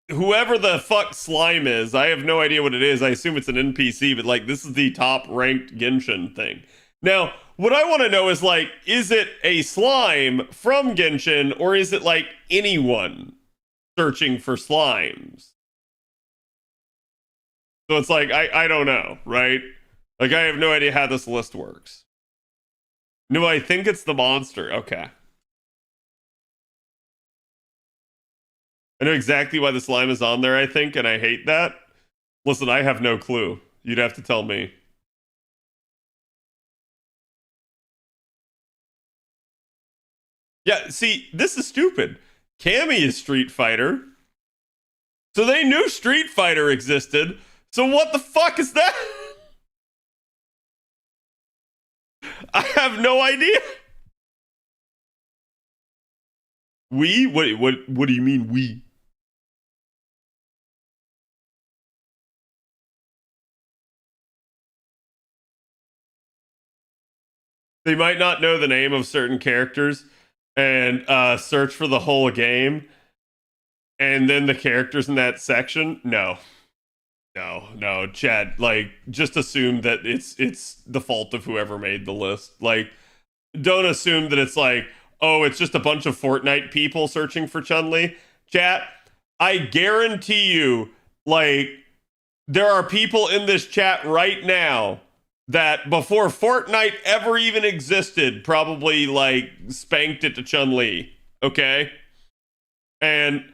whoever the fuck Slime is, I have no idea what it is. I assume it's an NPC, but like this is the top ranked Genshin thing. Now, what I want to know is like, is it a slime from Genshin or is it like anyone searching for slimes? So it's like, I don't know, right? Like I have no idea how this list works. No, I think it's the monster. Okay. I know exactly why the slime is on there, I think, and I hate that. Listen, I have no clue. You'd have to tell me. Yeah, see, this is stupid. Cammy is Street Fighter. So they knew Street Fighter existed. So what the fuck is that? I have no idea. We? What do you mean we? They might not know the name of certain characters and search for the whole game and then the characters in that section. No, Chad, like, just assume that it's the fault of whoever made the list. Like, don't assume that it's like, oh, it's just a bunch of Fortnite people searching for Chun-Li. Chat, I guarantee you, like, there are people in this chat right now that before Fortnite ever even existed, probably, like, spanked it to Chun-Li. Okay? And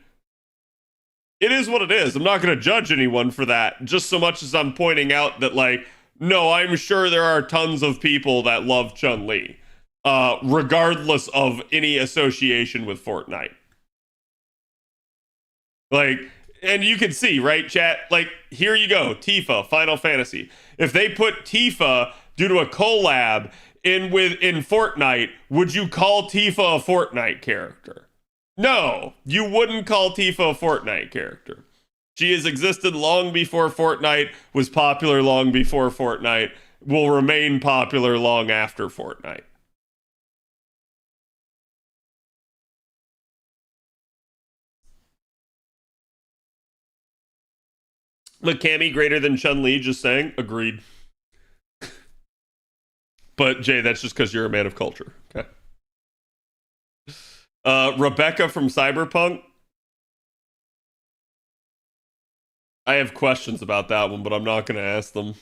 it is what it is. I'm not going to judge anyone for that, just so much as I'm pointing out that, like, no, I'm sure there are tons of people that love Chun-Li, regardless of any association with Fortnite. Like, and you can see, right, chat? Like, here you go, Tifa, Final Fantasy. If they put Tifa due to a collab in Fortnite, would you call Tifa a Fortnite character? No, you wouldn't call Tifa a Fortnite character. She has existed long before Fortnite, was popular long before Fortnite, will remain popular long after Fortnite. Look, Cammy greater than Chun-Li, just saying. Agreed. But, Jay, that's just because you're a man of culture. Okay. Rebecca from Cyberpunk. I have questions about that one, but I'm not going to ask them.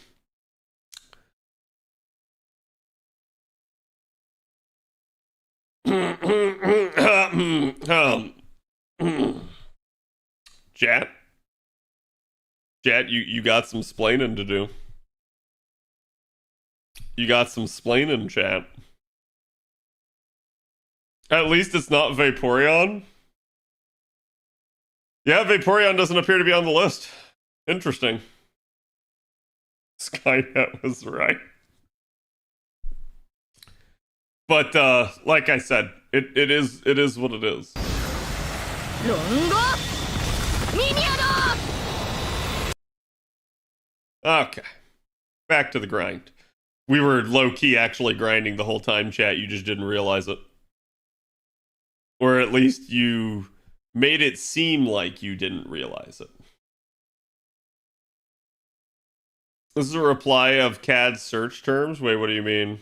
Chat? Chat, you got some splaining to do. You got some splaining, chat. At least it's not Vaporeon. Yeah, Vaporeon doesn't appear to be on the list. Interesting. Skynet was right. But like I said, it is what it is. Okay. Back to the grind. We were low-key actually grinding the whole time, chat. You just didn't realize it. Or at least you made it seem like you didn't realize it. This is a reply of CAD's search terms. Wait, what do you mean?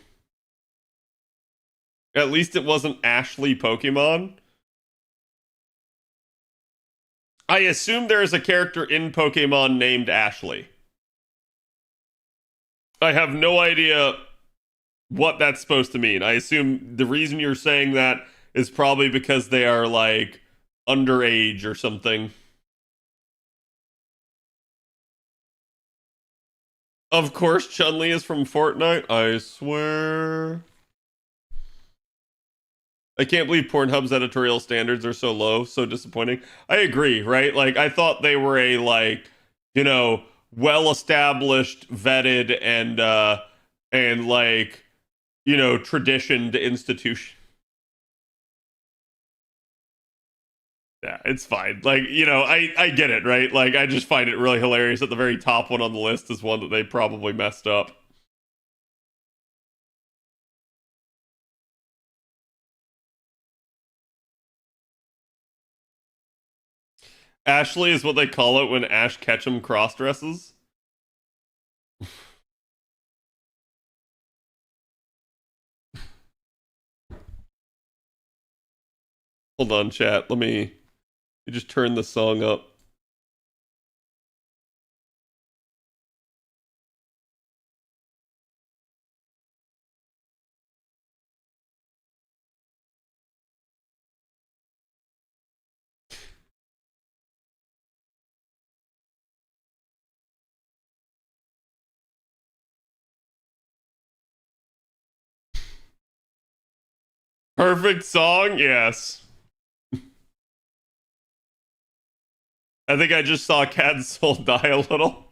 At least it wasn't Ashley Pokemon. I assume there is a character in Pokemon named Ashley. I have no idea what that's supposed to mean. I assume the reason you're saying that is probably because they are, like, underage or something. Of course, Chun-Li is from Fortnite. I swear. I can't believe Pornhub's editorial standards are so low. So disappointing. I agree, right? Like, I thought they were a, like, you know, well-established, vetted, and like, you know, traditioned institution. Yeah, it's fine. Like, you know, I get it, right? Like, I just find it really hilarious that the very top one on the list is one that they probably messed up. Ashley is what they call it when Ash Ketchum cross-dresses. Hold on, chat. Let me just turn the song up. Perfect song, yes. I think I just saw Cad's soul die a little.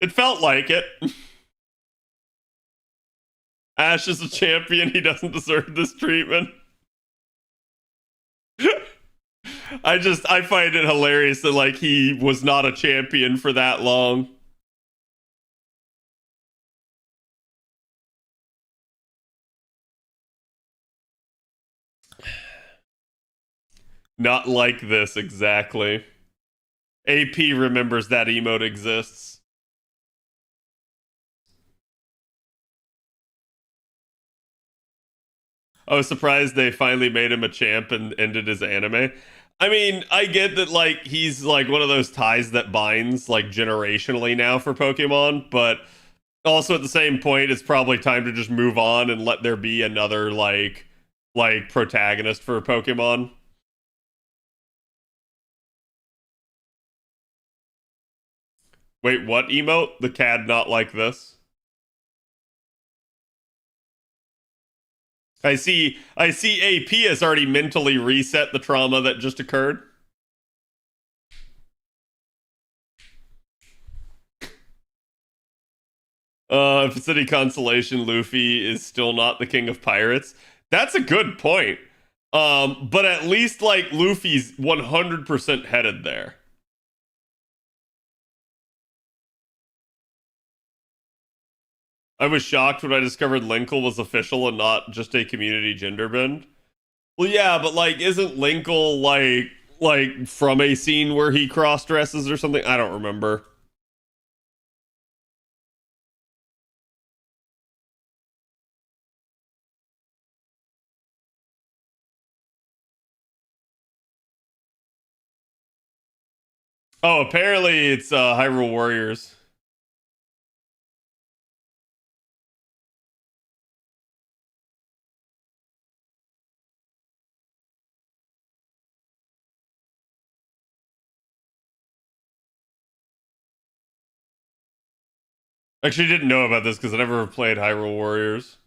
It felt like it. Ash is a champion. He doesn't deserve this treatment. I find it hilarious that like he was not a champion for that long. Not like this exactly. AP remembers that emote exists. I was surprised they finally made him a champ and ended his anime. I mean, I get that like he's like one of those ties that binds like generationally now for Pokemon, but also at the same point it's probably time to just move on and let there be another like protagonist for Pokemon. Wait, what emote? The Cad not like this? I see AP has already mentally reset the trauma that just occurred. If it's any consolation, Luffy is still not the king of pirates. That's a good point. But at least like Luffy's 100% headed there. I was shocked when I discovered Linkle was official and not just a community gender bend. Well, yeah, but like, isn't Linkle like from a scene where he cross dresses or something? I don't remember. Oh, apparently it's Hyrule Warriors. Actually, didn't know about this because I never played Hyrule Warriors.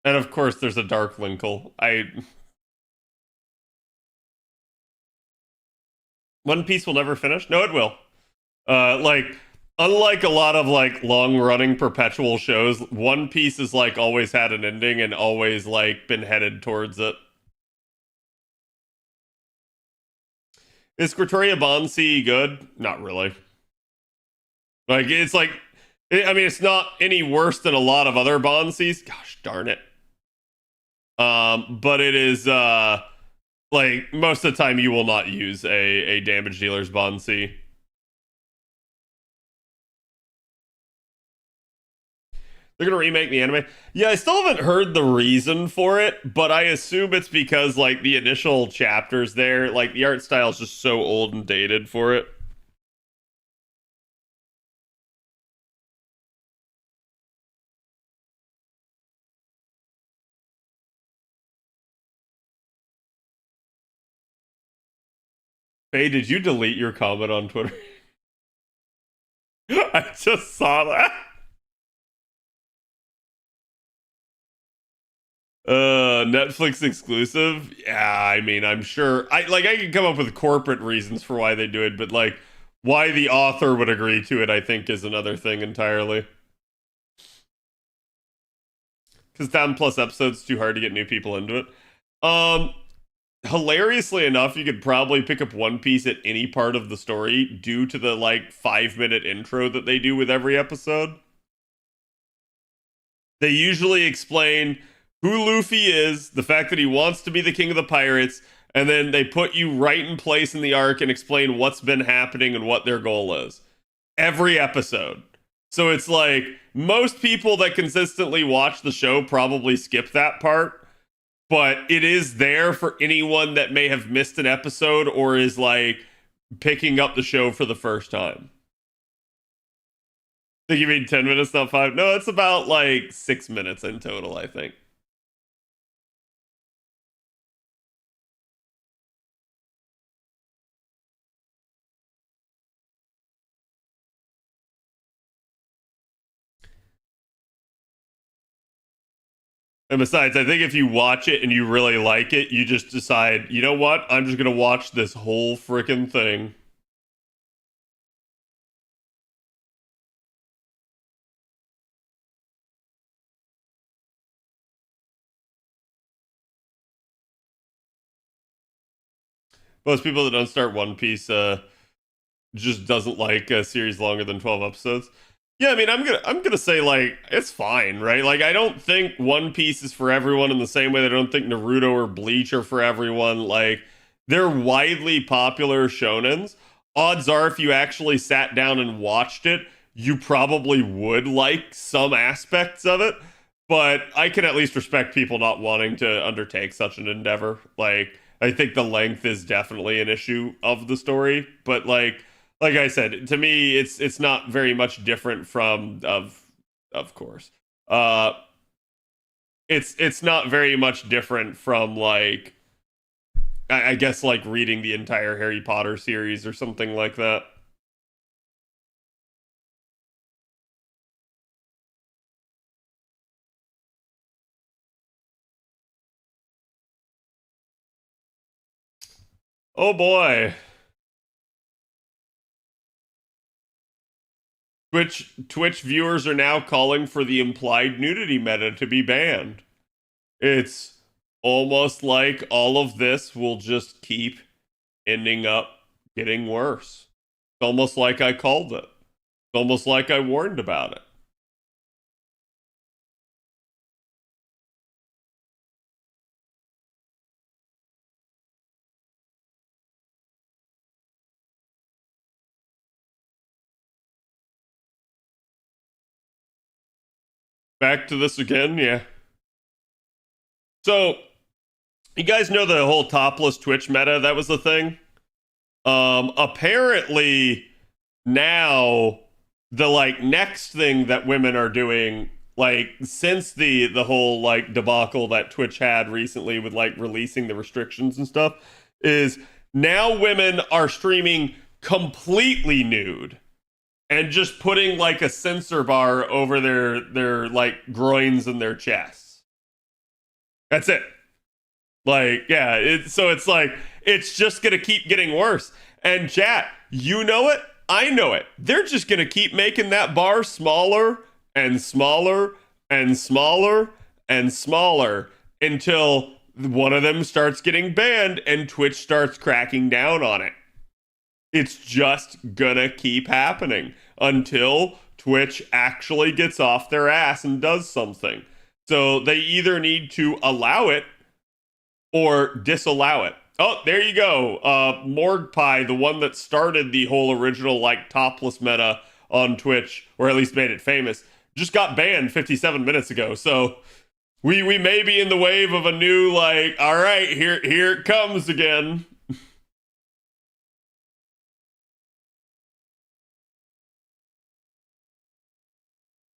And of course, there's a Dark Linkle. One Piece will never finish. No, it will. Like, unlike a lot of like long-running perpetual shows, One Piece has like always had an ending and always like been headed towards it. Is Quatoria Bonsai good? Not really. Like, it's like, I mean, it's not any worse than a lot of other Bonsais. Gosh darn it. But it is like most of the time you will not use a damage dealer's Bonsai. They're gonna remake the anime. Yeah, I still haven't heard the reason for it, but I assume it's because like the initial chapters there, like the art style is just so old and dated for it. Hey, did you delete your comment on Twitter? I just saw that. Netflix exclusive? Yeah, I mean, I'm sure I can come up with corporate reasons for why they do it, but like why the author would agree to it, I think is another thing entirely. Because 10+ episodes too hard to get new people into it. Hilariously enough, you could probably pick up One Piece at any part of the story due to the like 5-minute intro that they do with every episode. They usually explain who Luffy is, the fact that he wants to be the king of the pirates, and then they put you right in place in the arc and explain what's been happening and what their goal is. Every episode. So it's like most people that consistently watch the show probably skip that part, but it is there for anyone that may have missed an episode or is like picking up the show for the first time. think you mean 10 minutes, not 5? No, it's about like 6 minutes in total, I think. And besides, I think if you watch it and you really like it, you just decide, you know what? I'm just going to watch this whole freaking thing. Most people that don't start One Piece just doesn't like a series longer than 12 episodes. Yeah, I mean, I'm gonna say like it's fine, right? Like I don't think One Piece is for everyone in the same way that I don't think Naruto or Bleach are for everyone. Like they're widely popular shonens. Odds are, if you actually sat down and watched it, you probably would like some aspects of it. But I can at least respect people not wanting to undertake such an endeavor. Like I think the length is definitely an issue of the story, but like I said, to me, it's not very much different from of course. Uh, it's not very much different from like I guess like reading the entire Harry Potter series or something like that. Oh boy, Twitch viewers are now calling for the implied nudity meta to be banned. It's almost like all of this will just keep ending up getting worse. It's almost like I called it. It's almost like I warned about it. Back to this again, yeah. So, you guys know the whole topless Twitch meta that was the thing? Apparently now the like next thing that women are doing, like since the whole like debacle that Twitch had recently with like releasing the restrictions and stuff, is now women are streaming completely nude and just putting like a censor bar over their like groins and their chests. That's it. Like, yeah, so it's like it's just gonna keep getting worse. And chat, you know it, I know it. They're just gonna keep making that bar smaller and smaller and smaller and smaller until one of them starts getting banned and Twitch starts cracking down on it. It's just gonna keep happening until Twitch actually gets off their ass and does something. So they either need to allow it or disallow it. Oh, there you go. Morg Pie, the one that started the whole original like topless meta on Twitch, or at least made it famous, just got banned 57 minutes ago. So we may be in the wave of a new like, all right, here it comes again.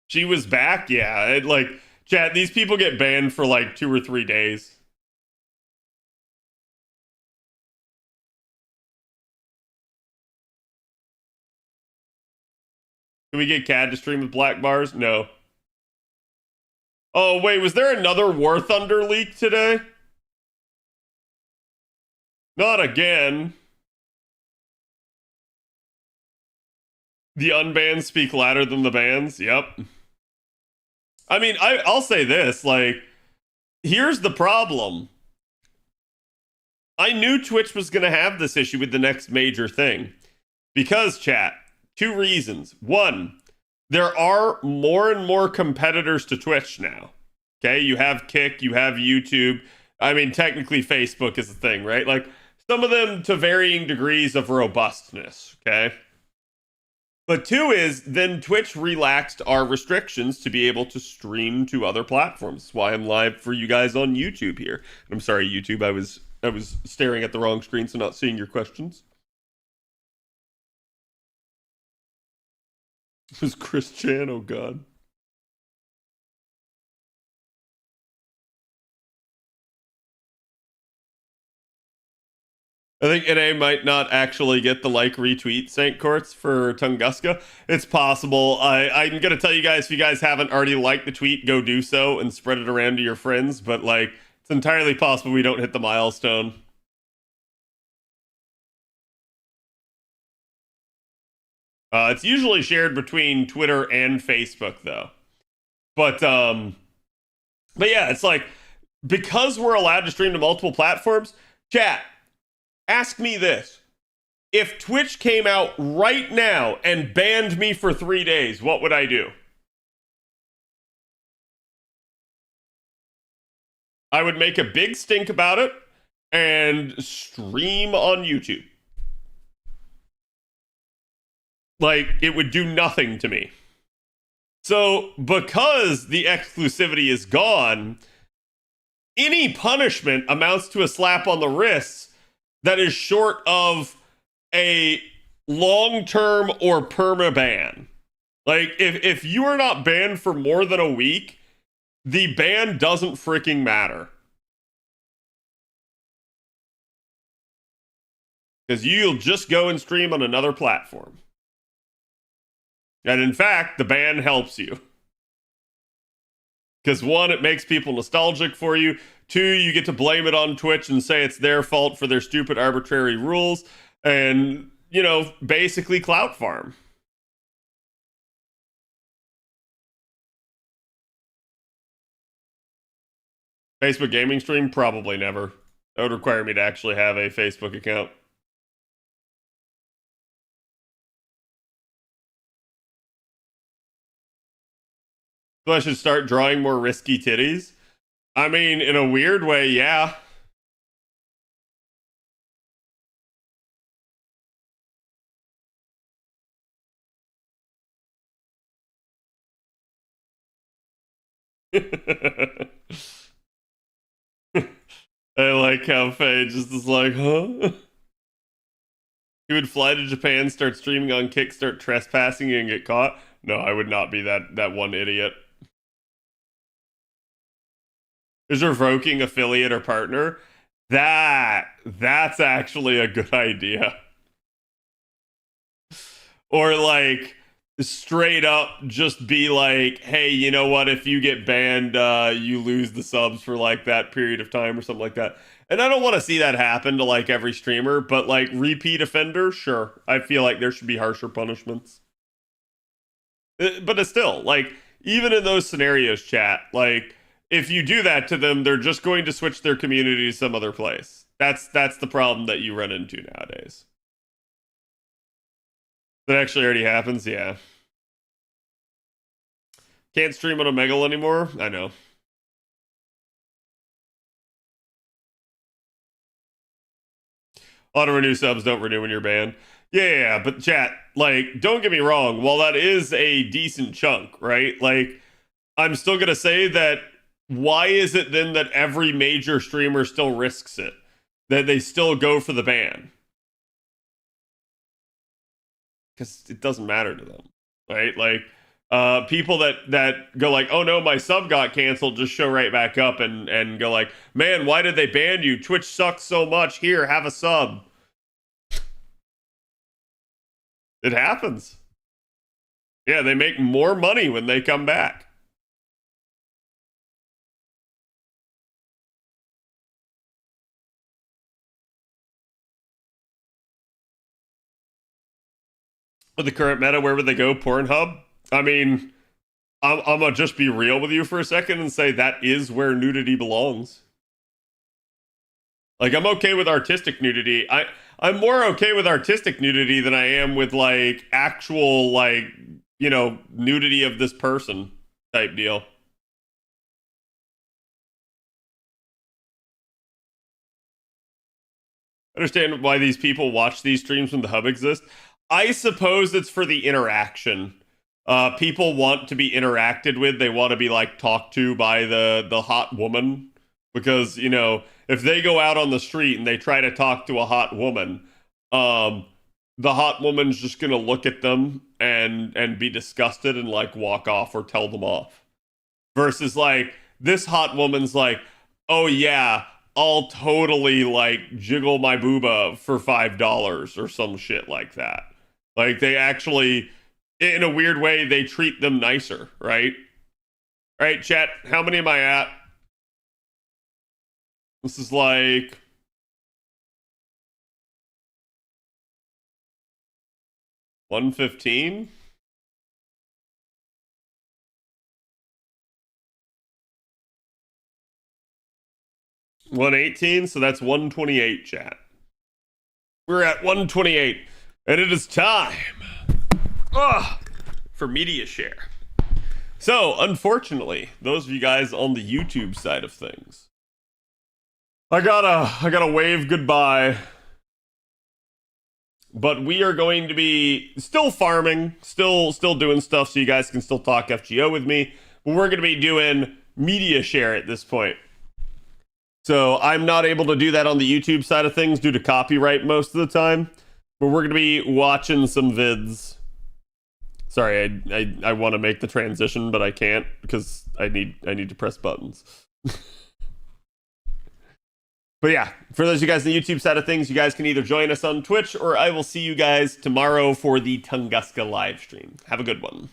She was back, yeah. Like, chat, these people get banned for like 2 or 3 days. Can we get Cad to stream with black bars? No. Oh, wait, was there another War Thunder leak today? Not again. The unbanned speak louder than the bans? Yep. I mean, I'll say this, like, here's the problem. I knew Twitch was going to have this issue with the next major thing. Because, chat, 2 reasons. One, there are more and more competitors to Twitch now. Okay, you have Kick, you have YouTube. I mean, technically, Facebook is a thing, right? Like, some of them to varying degrees of robustness, okay? But 2 is then Twitch relaxed our restrictions to be able to stream to other platforms. That's why I'm live for you guys on YouTube here. And I'm sorry, YouTube, I was staring at the wrong screen, so not seeing your questions. Who's Chris Chan? Oh god. I think NA might not actually get the like retweet St. Courts for Tunguska. It's possible. I'm gonna tell you guys, if you guys haven't already liked the tweet, go do so and spread it around to your friends. But like, it's entirely possible we don't hit the milestone. It's usually shared between Twitter and Facebook though. But yeah, it's like, because we're allowed to stream to multiple platforms, chat, ask me this. If Twitch came out right now and banned me for 3 days, what would I do? I would make a big stink about it and stream on YouTube. Like, it would do nothing to me. So, because the exclusivity is gone, any punishment amounts to a slap on the wrist that is short of a long-term or perma-ban. Like, if you are not banned for more than a week, the ban doesn't freaking matter. Because you'll just go and stream on another platform. And in fact, the ban helps you. Because one, it makes people nostalgic for you. Two, you get to blame it on Twitch and say it's their fault for their stupid arbitrary rules. And, you know, basically clout farm. Facebook gaming stream? Probably never. That would require me to actually have a Facebook account. So I should start drawing more risky titties? I mean, in a weird way, yeah. I like how Faye just is like, huh? He would fly to Japan, start streaming on Kick, start trespassing, and get caught. No, I would not be that one idiot. Is revoking affiliate or partner? That's actually a good idea. Or like, straight up just be like, hey, you know what, if you get banned, you lose the subs for like that period of time or something like that. And I don't want to see that happen to like every streamer, but like repeat offender, sure. I feel like there should be harsher punishments. But it's still, like, even in those scenarios, chat, like, if you do that to them, they're just going to switch their community to some other place. That's the problem that you run into nowadays. That actually already happens, yeah. Can't stream on Omegle anymore? I know. Auto-renew subs don't renew when you're banned. Yeah, but chat, like, don't get me wrong, while that is a decent chunk, right? Like, I'm still gonna say that, why is it then that every major streamer still risks it? That they still go for the ban? Because it doesn't matter to them, right? Like, people that go like, oh no, my sub got canceled, just show right back up and go like, man, why did they ban you? Twitch sucks so much. Here, have a sub. It happens. Yeah, they make more money when they come back. With the current meta, where would they go? Pornhub? I mean, I'm gonna just be real with you for a second and say that is where nudity belongs. Like, I'm okay with artistic nudity. I'm more okay with artistic nudity than I am with, like, actual, like, you know, nudity of this person type deal. Understand why these people watch these streams when the hub exists. I suppose it's for the interaction. People want to be interacted with. They want to be, like, talked to by the hot woman. Because, you know, if they go out on the street and they try to talk to a hot woman, the hot woman's just gonna look at them and be disgusted and like walk off or tell them off. Versus like this hot woman's like, oh yeah, I'll totally like jiggle my booba for $5 or some shit like that. Like they actually, in a weird way, they treat them nicer, right? All right, chat, how many am I at? This is like 115. 118, so that's 128, chat. We're at 128, and it is time for media share. So, unfortunately, those of you guys on the YouTube side of things, I gotta wave goodbye. But we are going to be still farming, still doing stuff so you guys can still talk FGO with me. But we're going to be doing media share at this point. So I'm not able to do that on the YouTube side of things due to copyright most of the time. But we're going to be watching some vids. Sorry, I want to make the transition, but I can't because I need to press buttons. But yeah, for those of you guys on the YouTube side of things, you guys can either join us on Twitch or I will see you guys tomorrow for the Tunguska live stream. Have a good one.